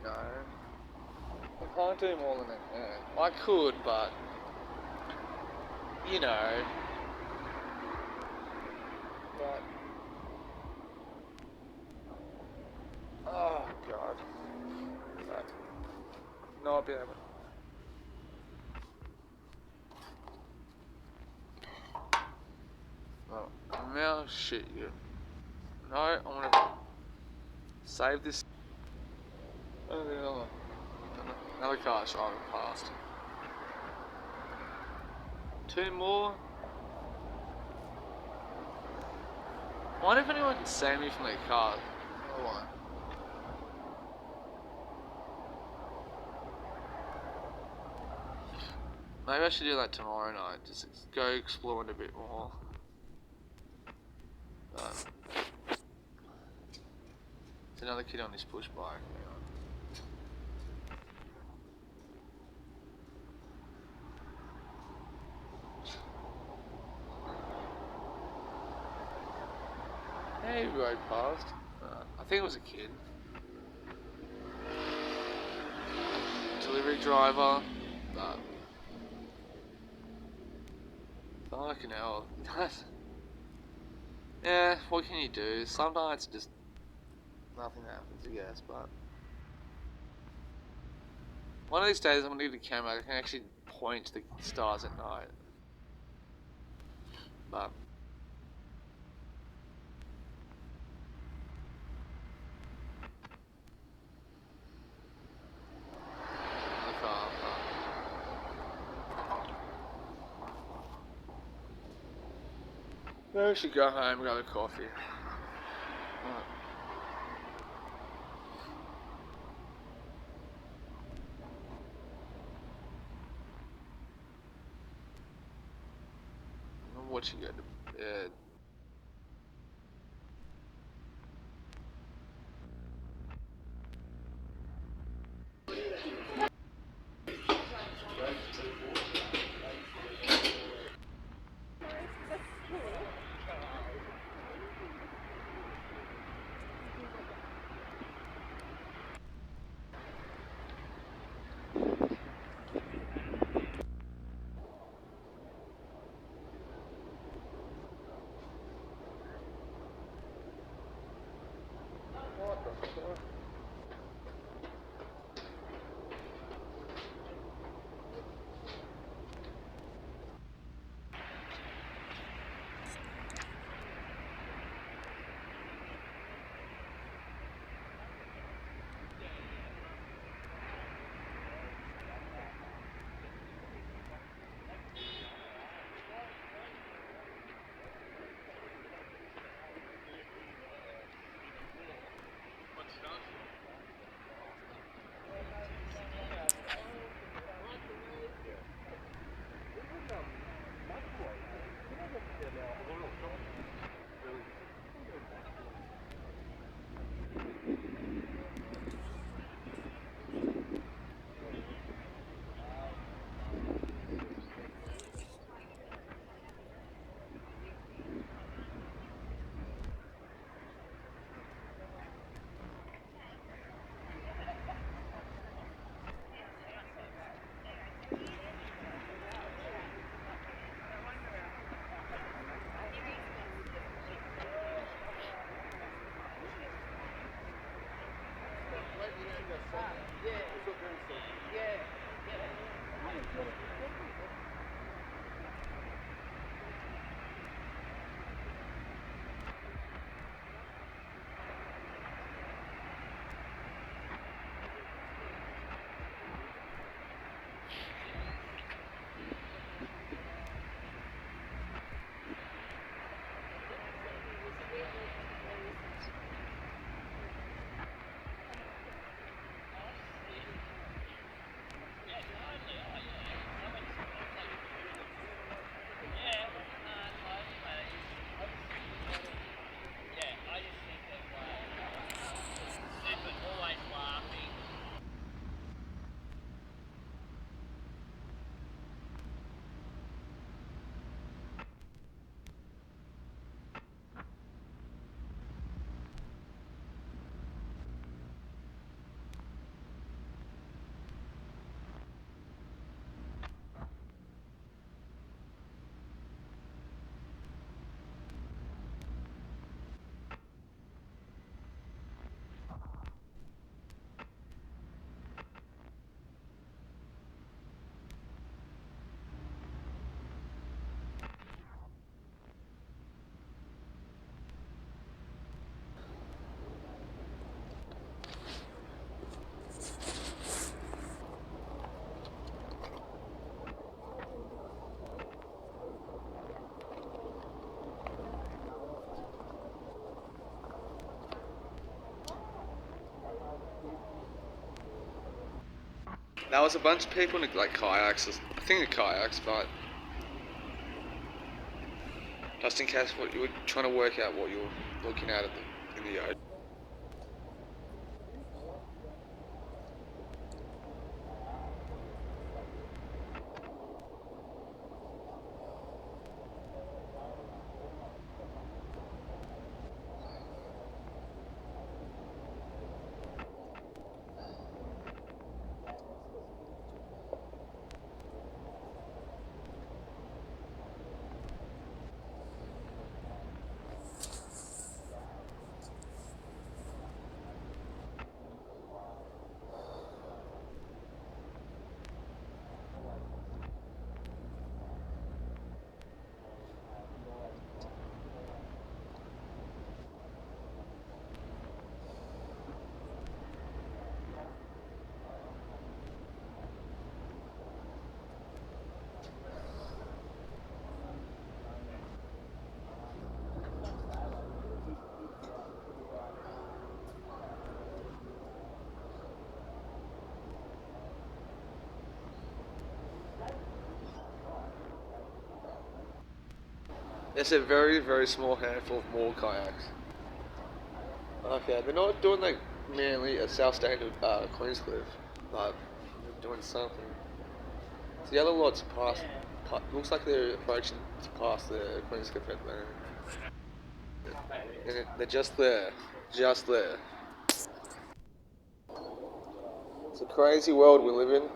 No, I can't do more than that. Yeah. I could, but you know, but oh god, but not be able. Oh, now shit you. No, I want to save this. Oh, another car driving past. Two more. I wonder if anyone can see me from their car. Another one. Maybe I should do that tomorrow night. Just go exploring a bit more. There's another kid on this push bike. Hey, rode past. I think it was a kid. Delivery driver. Fucking hell. Yeah, what can you do? Sometimes just nothing happens, I guess, but one of these days I'm gonna need a camera that can actually point to the stars at night. But maybe we should go home and grab a coffee. What you go to bed? There was a bunch of people in like kayaks. I think the kayaks, but just in case what you were trying to work out what you were looking at in the ocean. There's a very, very small handful of more kayaks. Okay, they're not doing like merely a South Standard Queenscliff, but they're doing something. So the other lot's looks like they're approaching to pass the Queenscliff at the moment. And they're just there. Just there. It's a crazy world we live in.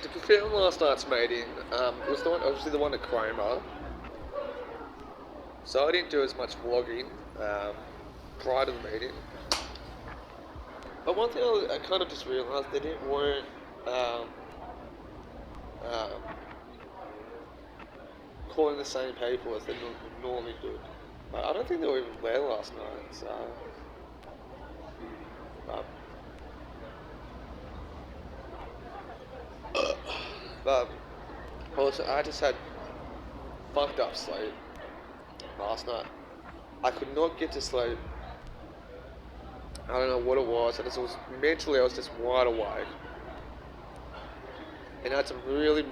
To confirm last night's meeting, it was the one, obviously the one at Cromer. So I didn't do as much vlogging prior to the meeting. But one thing I kind of just realised they weren't um, um, calling the same people as they normally do. But I don't think they were even there last night. So, but, but also I just had fucked up sleep last night. I could not get to sleep. I don't know what it was. I just was mentally I was just wide awake. And I had some really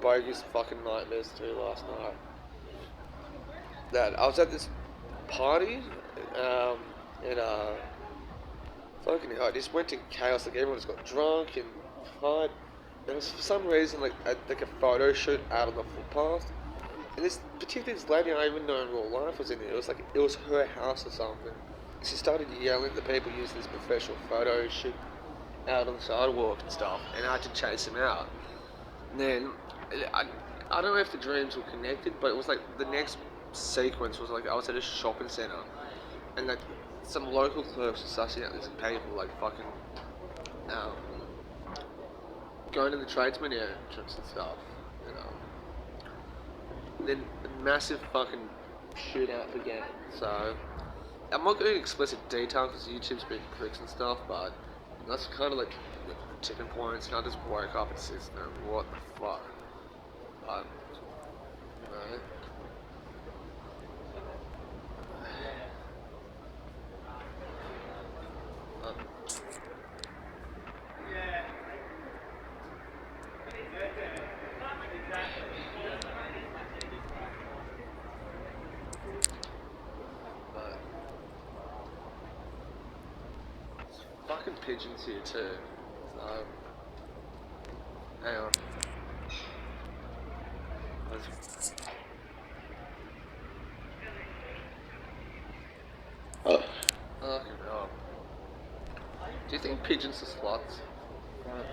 bogus fucking nightmares too last night. That I was at this party, and fucking hell, I just went to chaos. Like everyone just got drunk and cried. And for some reason, like a photo shoot out on the footpath. And this lady I even know in real life was in there. It was like it was her house or something. She started yelling at the people using this professional photo shoot out on the sidewalk and stuff, and I had to chase him out. And then I don't know if the dreams were connected, but it was like the next sequence was like I was at a shopping centre, and like some local clerks were sussing out these people like fucking um, going to the tradesman entrance and stuff, you know. And then a massive fucking shootout began. So I'm not going into explicit detail because YouTube's been pricks and stuff, but that's kind of like the tipping points. And I just woke up and said, "What the fuck?" You know. fucking pigeons here too. So, hang on. Oh. Fucking hell. Do you think pigeons are sluts? Right.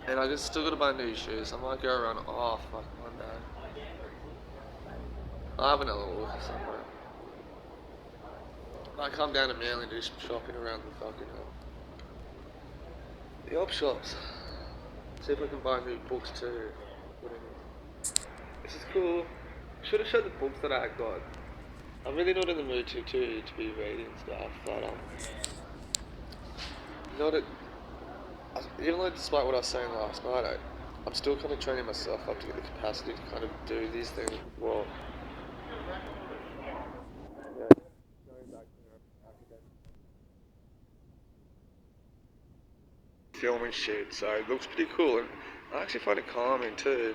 And I just still gotta buy new shoes. I might go around. Oh fuck, one day. I have another look somewhere. I come down to Manly and do some shopping around the fucking the op shops. See if I can buy new books too. Whatever. This is cool. Should have showed the books that I got. I'm really not in the mood to be reading stuff, but not at, even though despite what I was saying last night, I'm still kind of training myself up to get the capacity to kind of do these things. Well, yeah, going back to academic film and shit, so it looks pretty cool, and I actually find it calming too.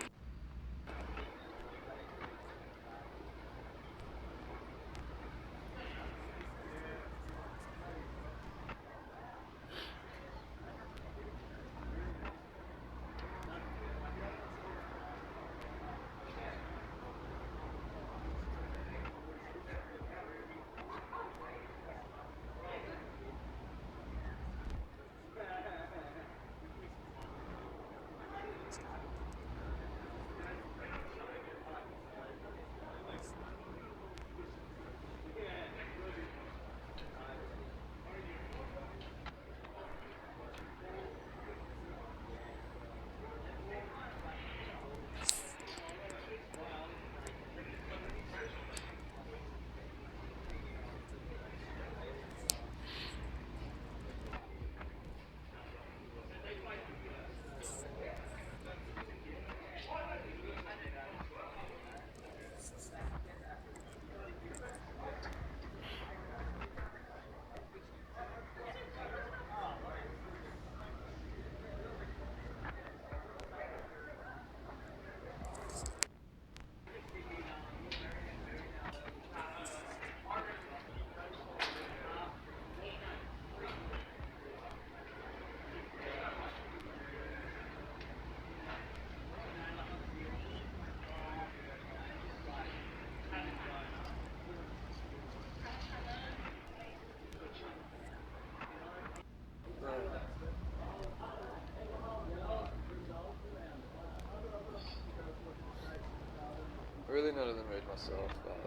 Really not in the mood myself, but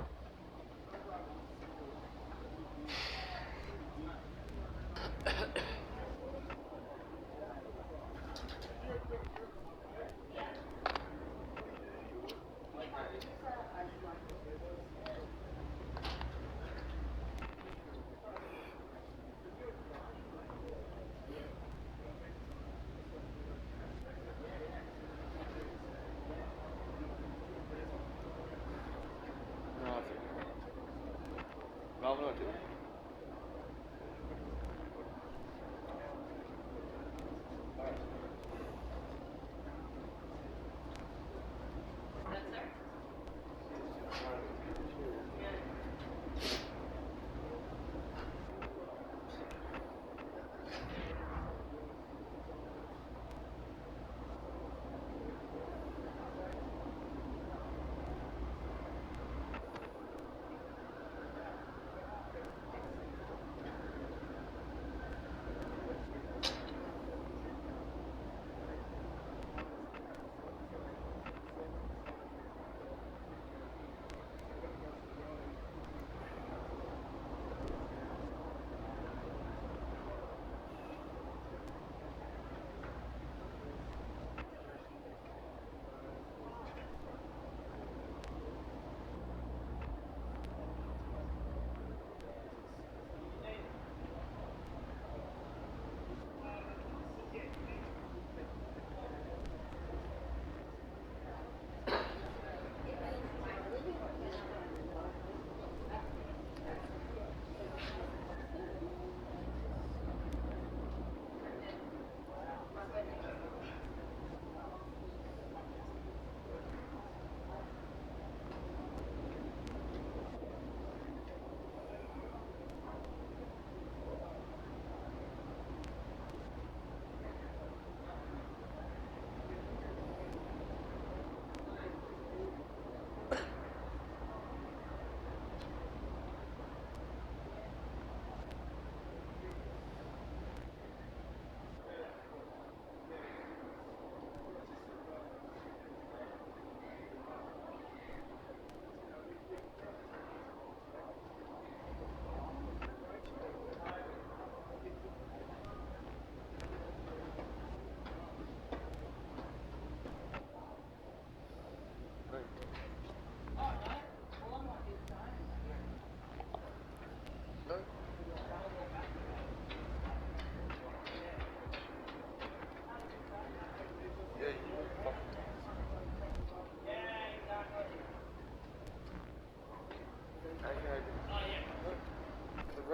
no, I think no, I'm not doing it.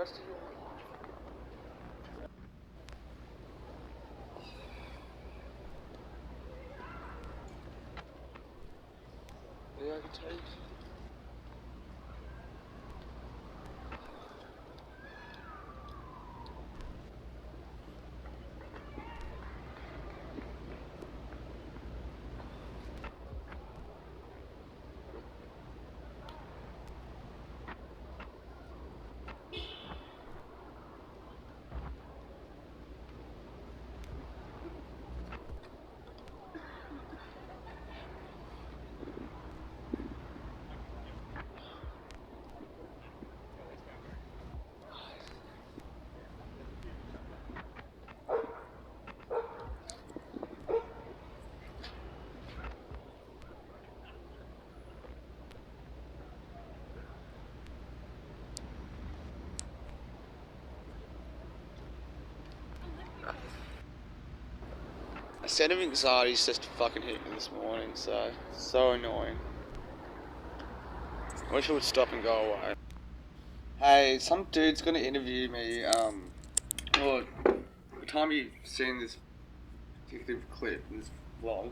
rest of your life. Yeah, I could take. A set of anxiety's just fucking hit me this morning, so annoying. I wish it would stop and go away. Hey, some dude's gonna interview me, well, the time you've seen this particular clip, this vlog,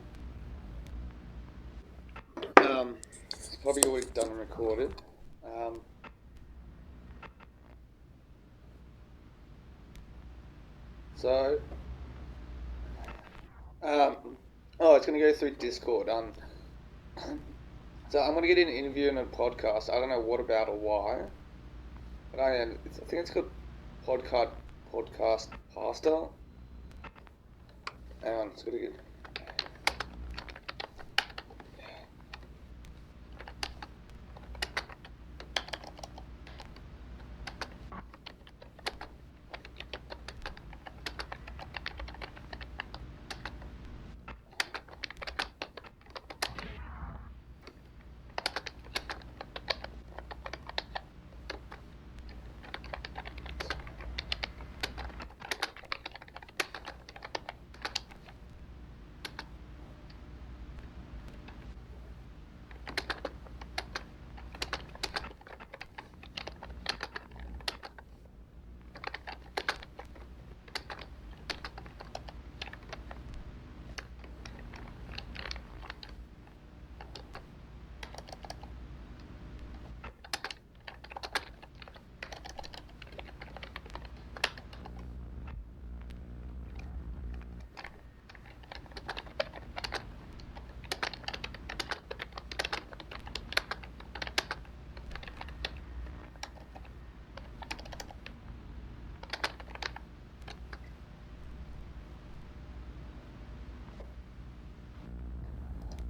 it's probably already done and recorded. So, oh, it's gonna go through Discord. So I'm gonna get an interview and a podcast. I don't know what about or why, but I think it's called podcast pasta. It's gonna get.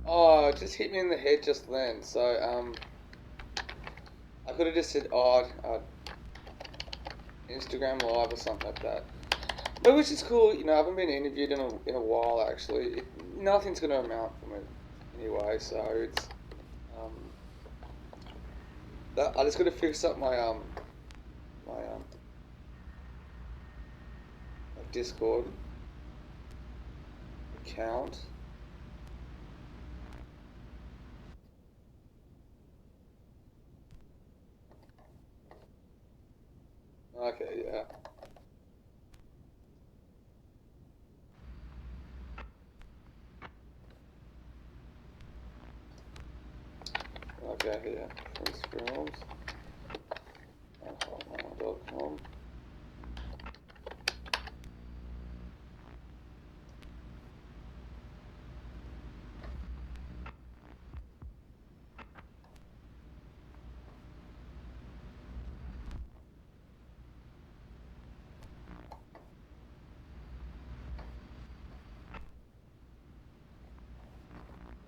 Oh, it just hit me in the head just then. So, I could have just said, Instagram Live or something like that. But which is cool, I haven't been interviewed in a while actually. Nothing's going to amount from it anyway, so it's, I just got to fix up my Discord account. Okay, yeah. Okay, here. Prince Films. Hotmail.com.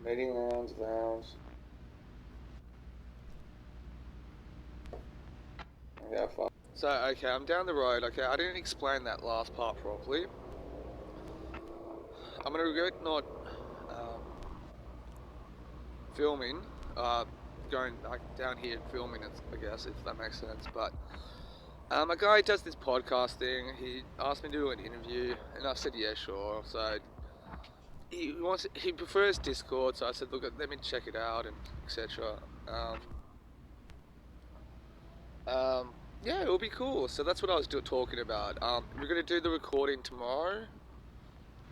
Meeting lounge. Yeah, fuck. So, okay, I'm down the road. Okay, I didn't explain that last part properly. I'm gonna regret not filming, going like down here and filming it, I guess, if that makes sense. But a guy does this podcast thing. He asked me to do an interview, and I said yeah, sure. So he prefers Discord, so I said, look, let me check it out and etc. yeah, it'll be cool. So that's what I was talking about. We're gonna do the recording tomorrow,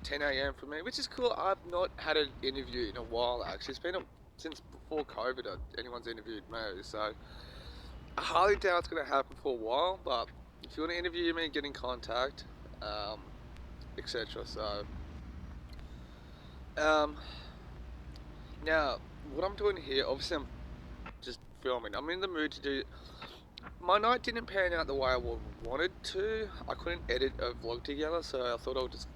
10 a.m. for me, which is cool. I've not had an interview in a while actually. It's been since before COVID. Anyone's interviewed me, so I highly doubt it's gonna happen for a while. But if you want to interview me, get in contact, etc. So, um, now what I'm doing here, obviously, I'm just filming. I'm in the mood to do. My night didn't pan out the way I wanted to. I couldn't edit a vlog together, so I thought I would just.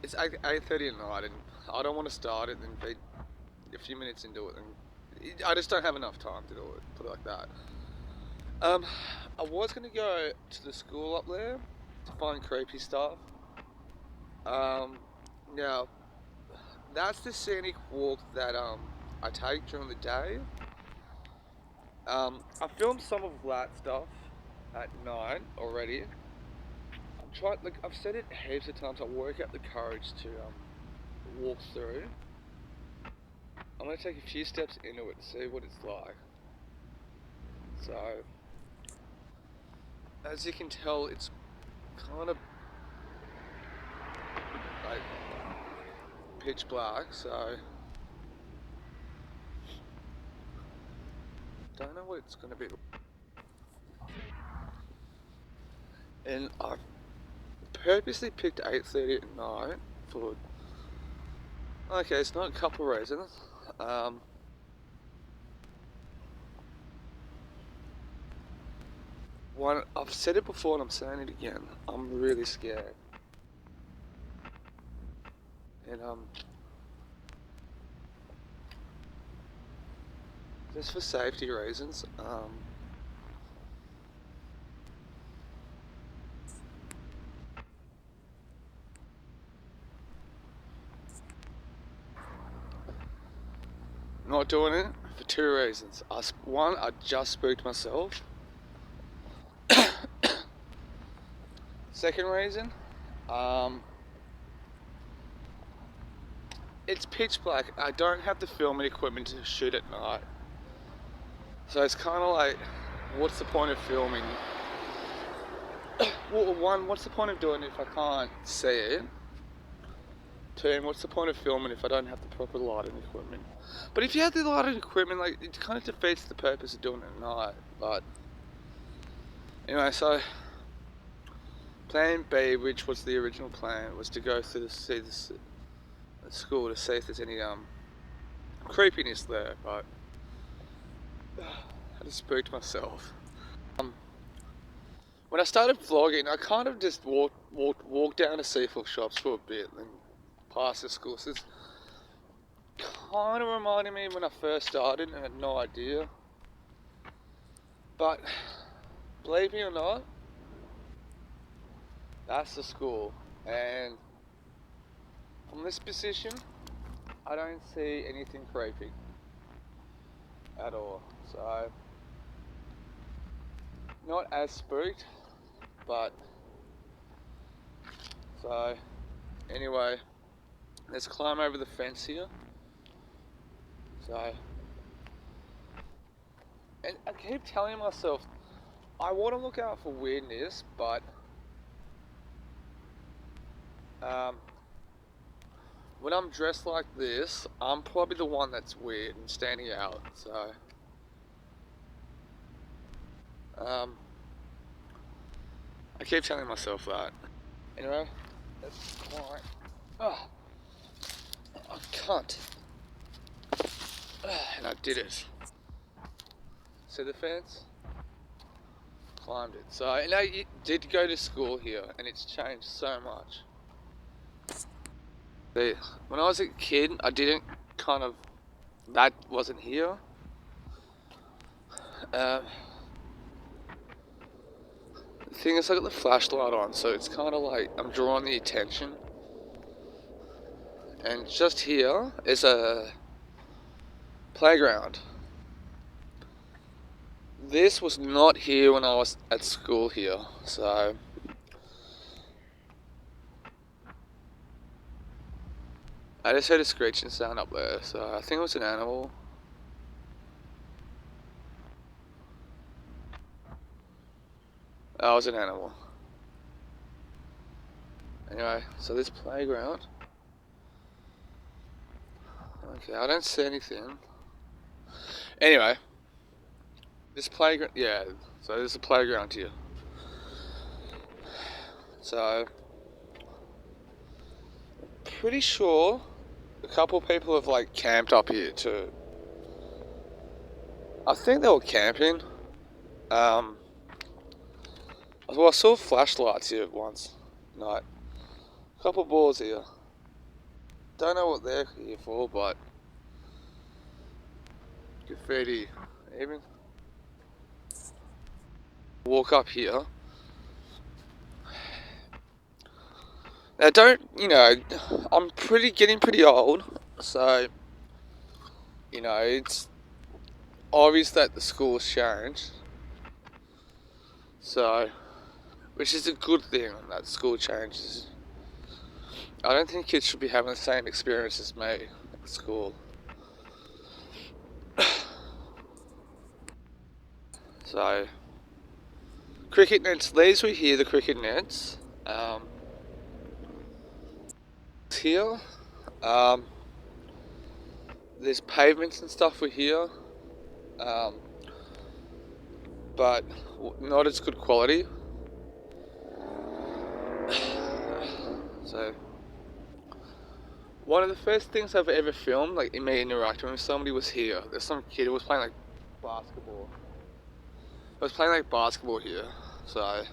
It's 8:30 at night, and I don't want to start it and be a few minutes into it, and I just don't have enough time to do it. Put it like that. I was gonna go to the school up there to find creepy stuff. Now that's the scenic walk that I take during the day. I filmed some of that stuff at night already. I'm trying, like I've said it heaps of times. I work out the courage to walk through. I'm gonna take a few steps into it to see what it's like. So, as you can tell, it's kind of like pitch black. So, don't know what it's gonna be. And I've purposely picked 8:30 at night for. Okay, it's not a couple of reasons. One, I've said it before and I'm saying it again. I'm really scared. And just for safety reasons, not doing it for two reasons. One, I just spooked myself. Second reason, it's pitch black. I don't have the filming equipment to shoot at night. So it's kind of like, what's the point of filming? Well, one, what's the point of doing it if I can't see it? Two, and what's the point of filming if I don't have the proper lighting equipment? But if you have the lighting equipment, like, it kind of defeats the purpose of doing it at night. But anyway, so plan B, which was the original plan, was to go through see the school to see if there's any creepiness there. But I just spooked myself. When I started vlogging, I kind of just walked down to seafood shops for a bit and past the school. So it's kind of reminded me when I first started and I had no idea. But believe me or not, that's the school. And from this position, I don't see anything creepy at all. So, not as spooked, but so anyway, let's climb over the fence here. So, and I keep telling myself I want to look out for weirdness, but when I'm dressed like this, I'm probably the one that's weird and standing out. So, I keep telling myself that. Anyway, that's quite. Oh, I can't. And I did it. See the fence? Climbed it. So, and I did go to school here, and it's changed so much. See, when I was a kid, I didn't that wasn't here. The thing is, I got the flashlight on, so it's kind of like I'm drawing the attention. And just here is a playground. This was not here when I was at school here, so I just heard a screeching sound up there, so I think it was an animal. I was an animal. Anyway, so this playground. Okay, I don't see anything. Anyway, this playground. Yeah, so there's a playground here. So, pretty sure a couple of people have like camped up here too. I think they were camping. Well, I saw flashlights here once. Night. A couple of balls here. Don't know what they're here for, but graffiti. Even walk up here. Now, I'm getting pretty old, so it's obvious that the school's changed. So, which is a good thing that school changes. I don't think kids should be having the same experience as me at school. So, cricket nets. These were here, the cricket nets. Here. There's pavements and stuff were here. But not as good quality. So, one of the first things I've ever filmed, like in me interacting with somebody, was here. There's some kid who was playing like basketball. I was playing like basketball here, so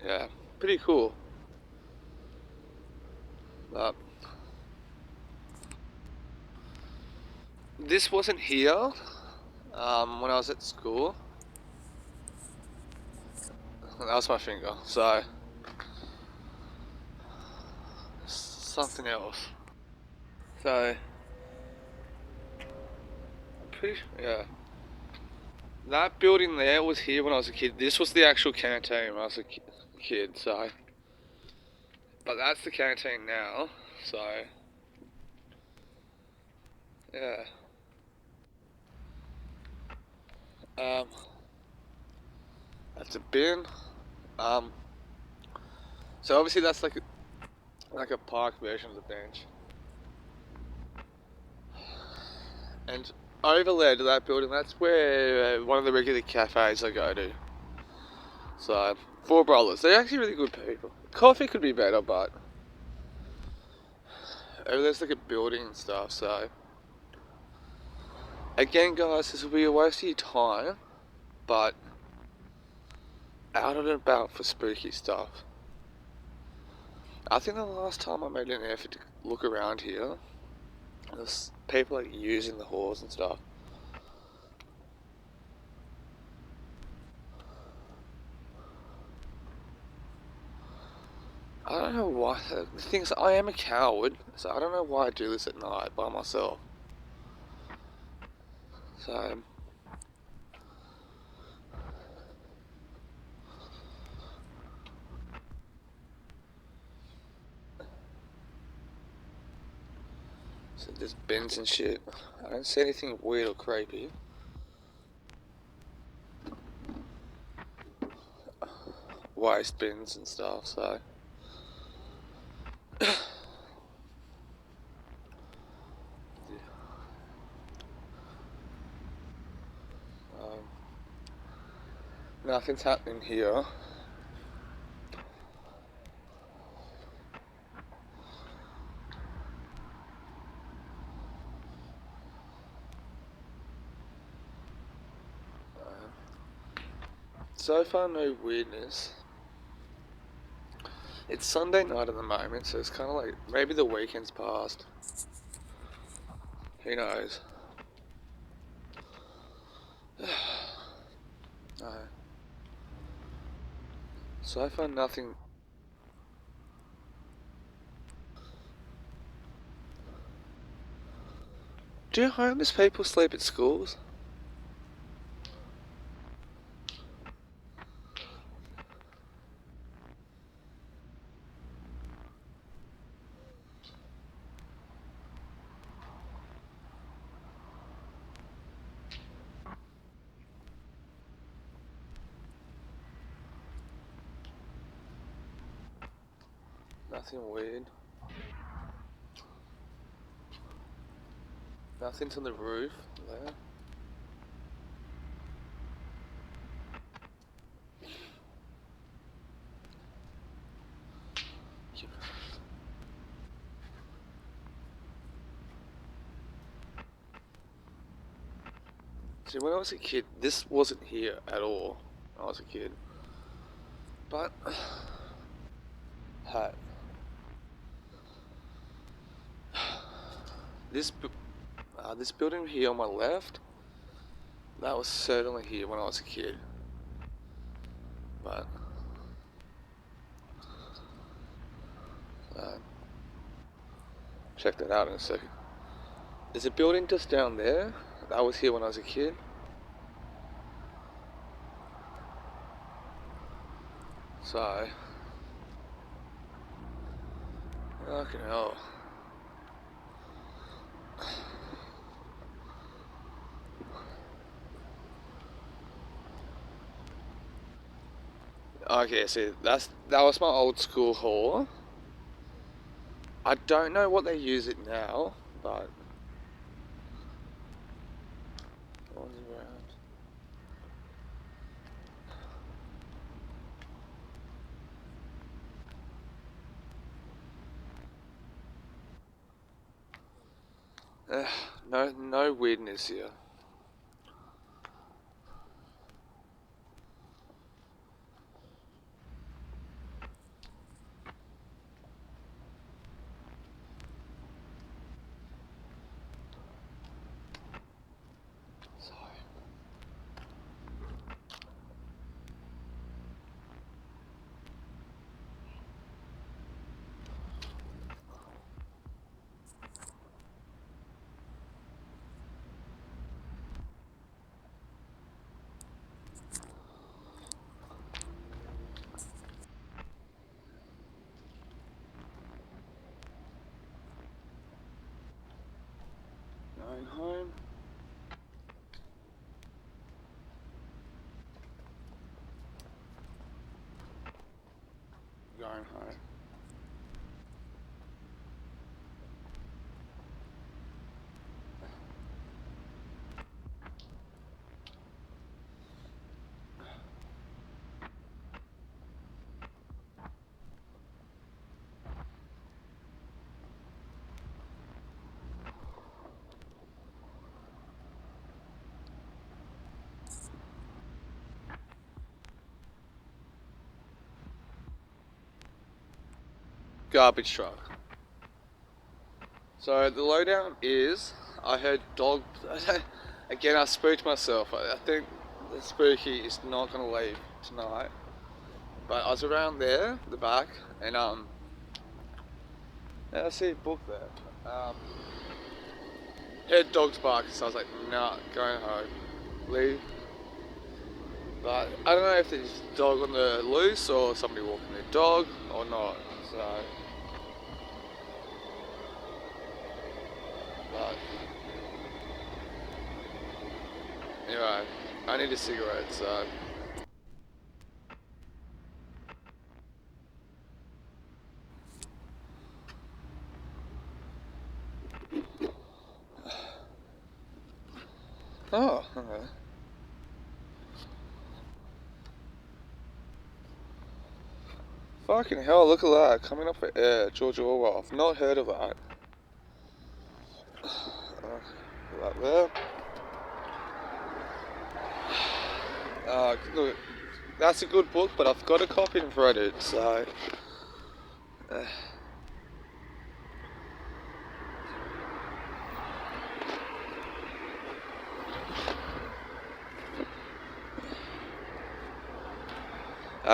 yeah, pretty cool. But this wasn't here when I was at school. That was my finger. So something else. So yeah. That building there was here when I was a kid. This was the actual canteen when I was a kid. So, but that's the canteen now. So yeah. That's a bin. So obviously that's like a park version of the bench. And over there to that building, that's where one of the regular cafes I go to. So, Four Brothers, they're actually really good people. Coffee could be better, but over there's like a building and stuff, so. Again guys, this will be a waste of your time, but out and about for spooky stuff. I think the last time I made an effort to look around here, there's people like using the halls and stuff. I don't know why. The thing is, I am a coward, so I don't know why I do this at night by myself. So there's bins and shit. I don't see anything weird or creepy. Waste bins and stuff, so. Nothing's happening here. So far, no weirdness. It's Sunday night at the moment, so it's kind of like maybe the weekend's passed. Who knows? No. So far, nothing. Do homeless people sleep at schools? Nothing weird. Nothing's on the roof there. See, when I was a kid, this wasn't here at all. When I was a kid. But, hey, this building here on my left, that was certainly here when I was a kid. But, check that out in a second. There's a building just down there, that was here when I was a kid. So, fucking hell. Okay, see, that was my old school hall. I don't know what they use it now, but what was around? No weirdness here. Going home. Going home. Garbage truck. So the lowdown is, I heard dog. Again, I spooked myself. I think the spooky is not gonna leave tonight. But I was around there, the back, and yeah, I see a book there. Heard dogs bark, so I was like, nah, going home, leave. But I don't know if there's a dog on the loose or somebody walking their dog or not. So. But anyway, I need a cigarette, so. Oh, okay. Fucking hell, look at that, coming up for air, George Orwell. I've not heard of that. Put that there. Look, that's a good book, but I've got a copy and read it, so. I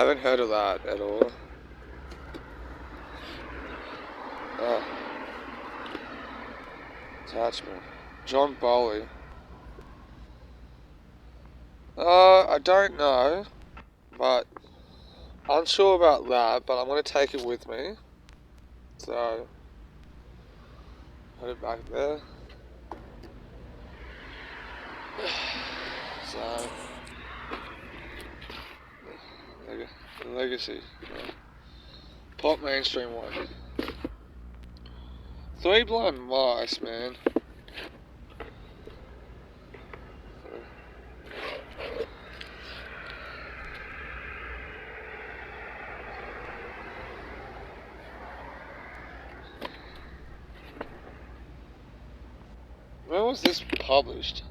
haven't heard of that at all. Oh. Attachment. John Bowley. I don't know, but unsure about that, but I'm going to take it with me. So, put it back there. So, the legacy. Pop mainstream one. 3 blind mice, man. When was this published?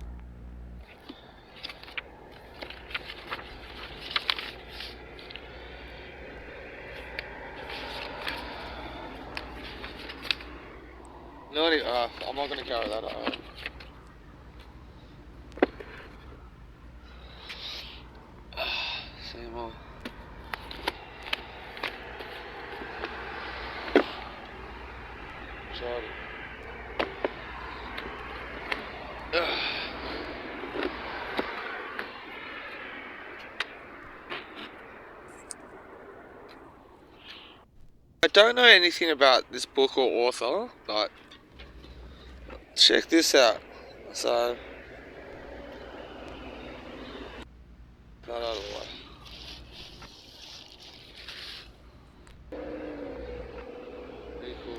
No, I'm not going to carry that home. See more. Sorry. I don't know anything about this book or author, but check this out. So, that out of the way. Pretty cool.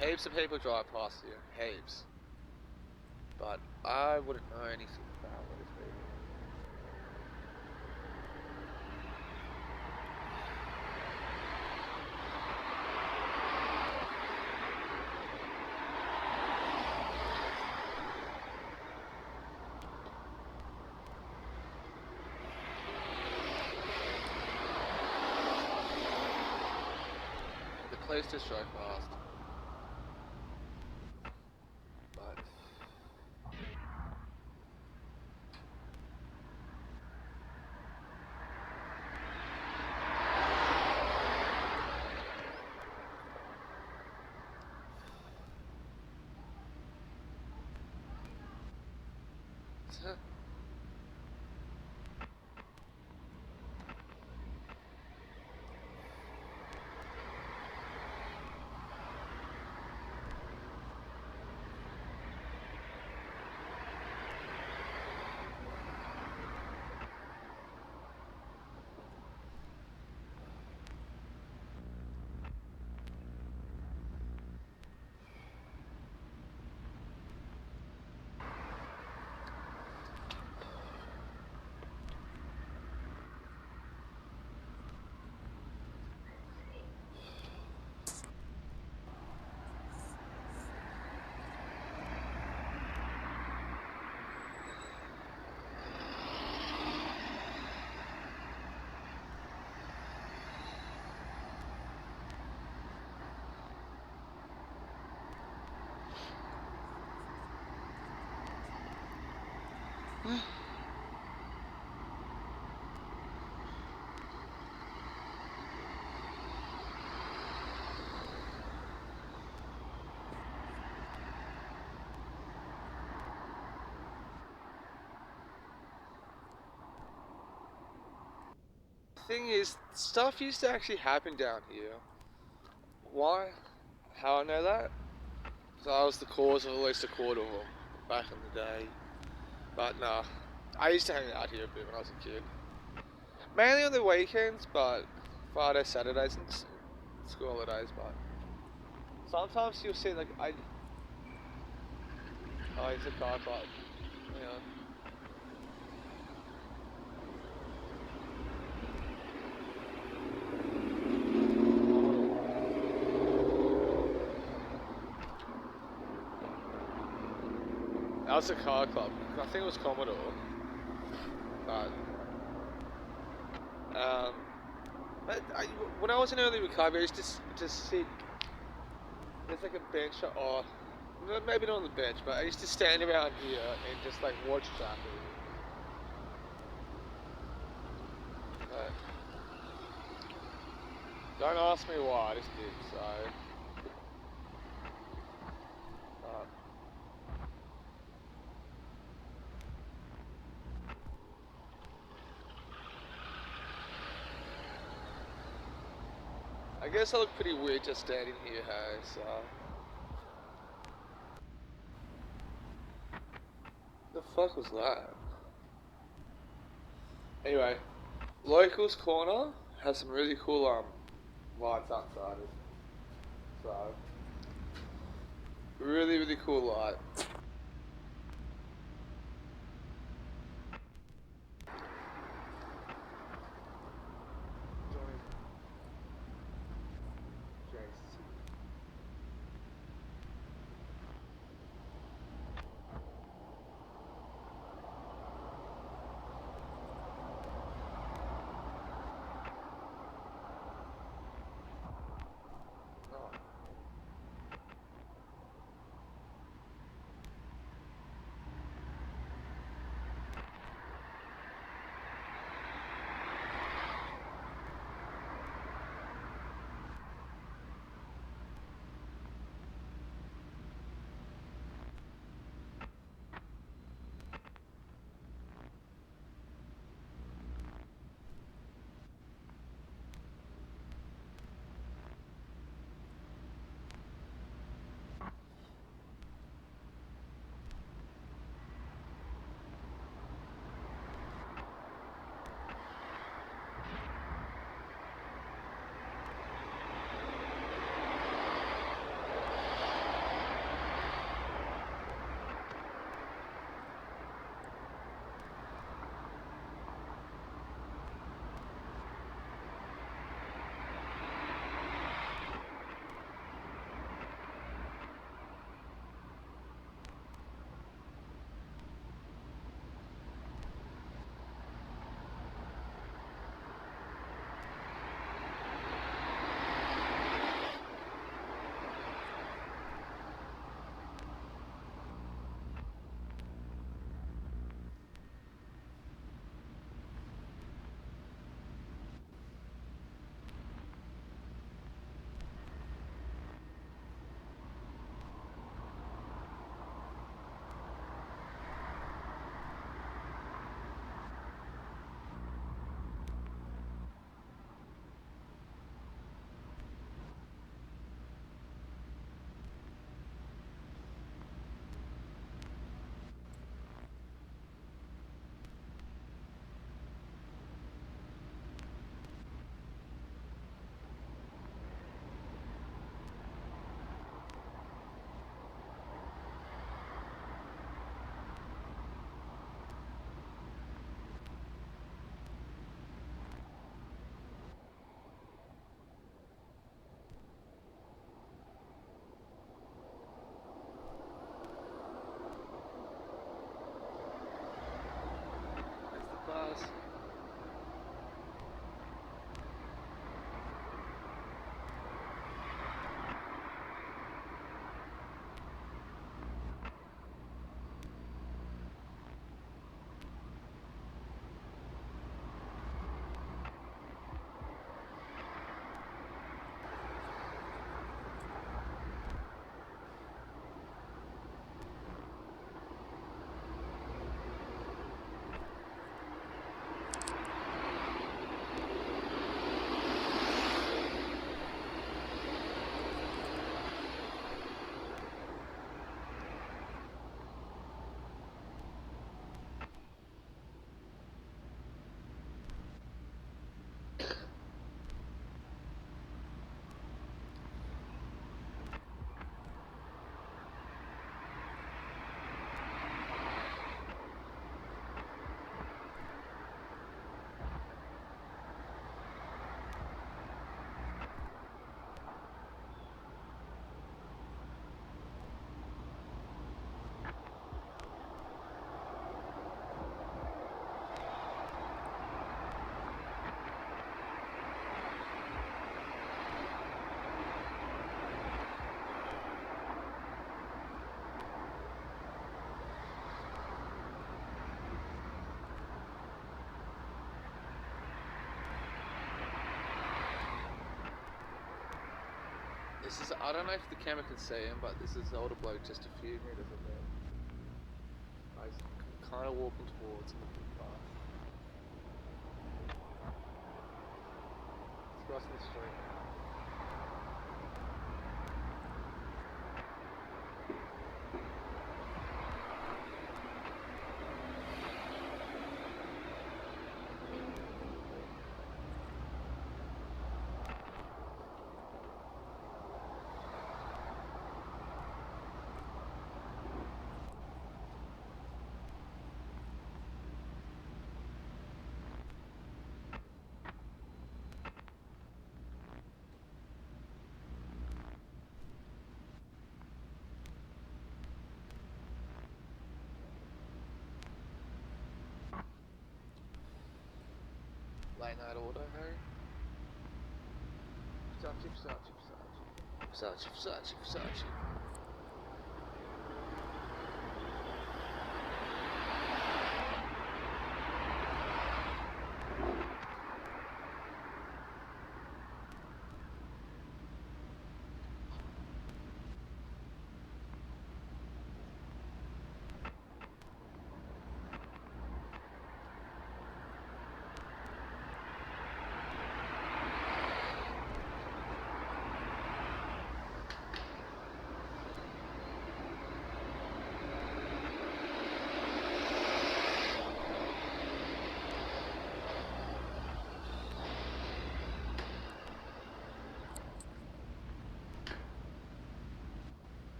Heaps of people drive past here. Heaps. But I wouldn't know anything about what it's been. The police just drove past. But thing is, stuff used to actually happen down here. Why? How I know that? So I was the cause of at least a quarter of them back in the day. But nah, I used to hang out here a bit when I was a kid. Mainly on the weekends, but Friday, Saturdays, and school holidays. But sometimes you'll see like it's a car club. You know. That was a car club. I think it was Commodore. But um, when I was in early recovery, I used to sit. There's like a bench, or maybe not on the bench, but I used to stand around here and just like watch traffic. But don't ask me why, I just did. So, uh, I guess I look pretty weird just standing here, hey. So, the fuck was that? Anyway, Locals Corner has some really cool lights outside it. So, really cool light. This is, I don't know if the camera can see him, but this is the older bloke just a few meters ahead. He's kind of walking towards him. He's crossing the street. Late night auto, hey?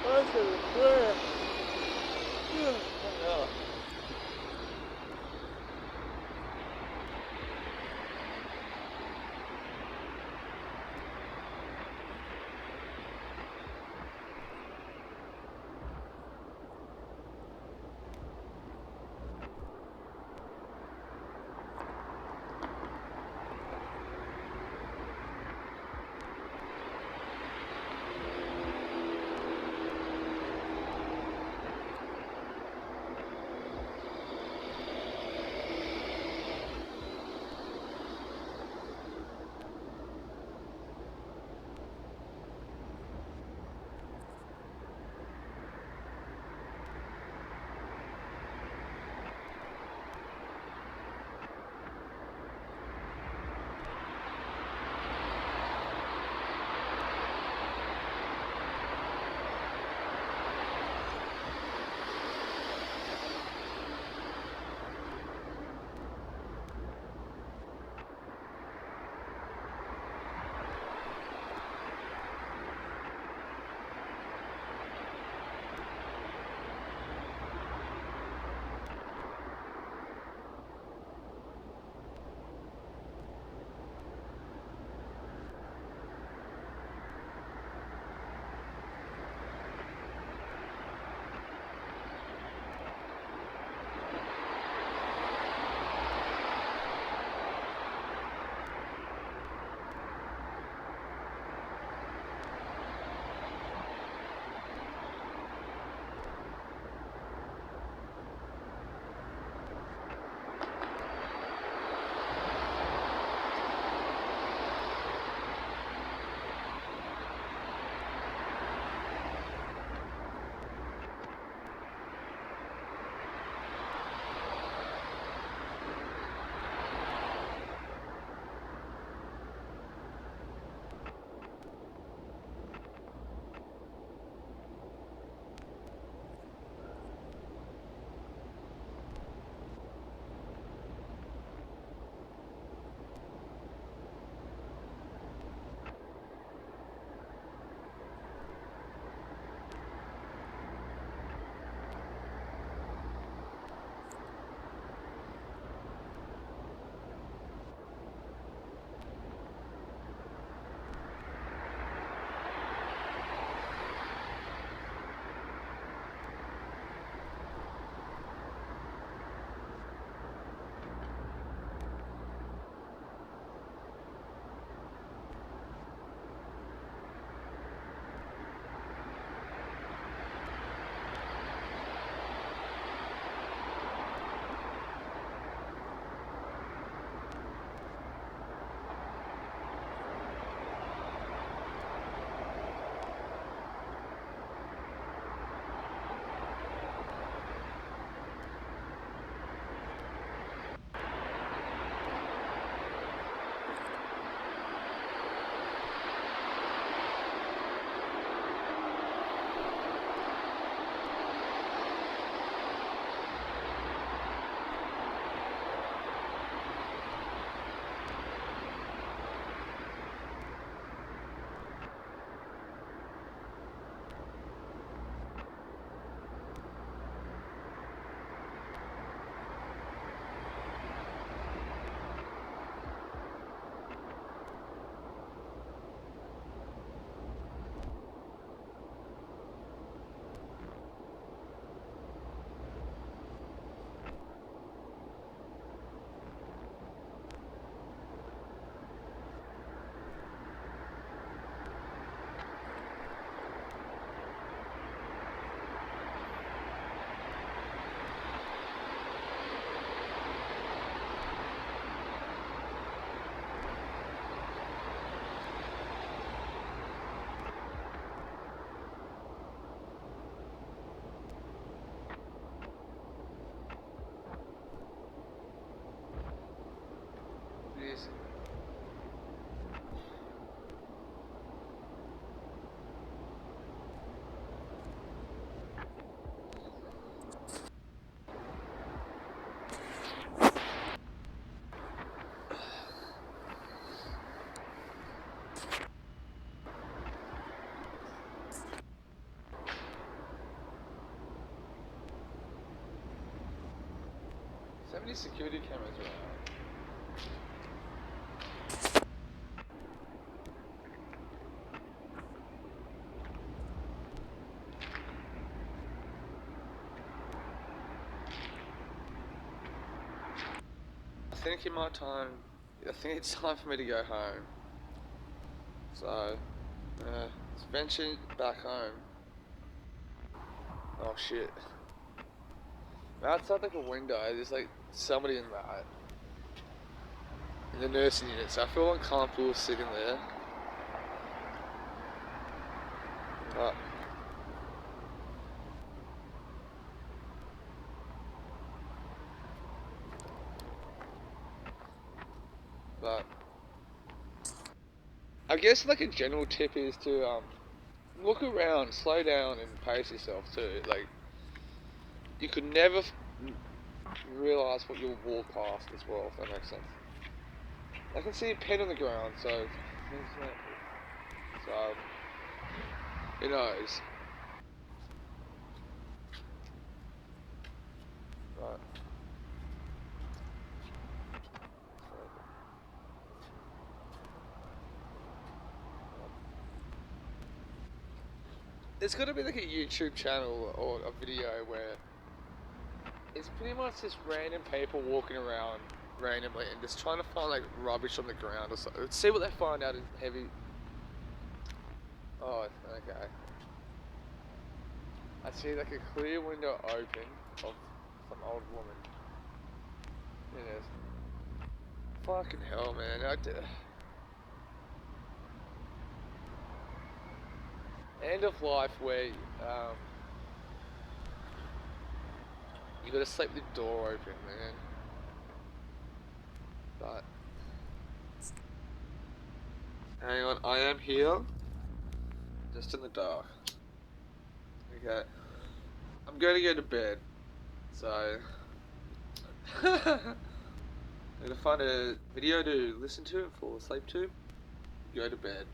Versace. How many security cameras around? I think it's time for me to go home. So, let's venture back home. Oh shit. Outside like a window, there's like somebody in that. In the nursing unit, so I feel uncomfortable sitting there. But I guess like a general tip is to look around, slow down, and pace yourself too. Like you could never realize what you'll walk past as well, if that makes sense. I can see a pen on the ground, so who knows? But there's got to be like a YouTube channel or a video where it's pretty much just random people walking around randomly and just trying to find like rubbish on the ground or something. See what they find out in heavy. Oh, okay. I see like a clear window open of some old woman. It is. Fucking hell, man. End of life where you gotta sleep with the door open, man. But hang on, I am here, just in the dark. Okay, I'm gonna go to bed. So I'm gonna find a video to listen to and fall asleep to. Go to bed.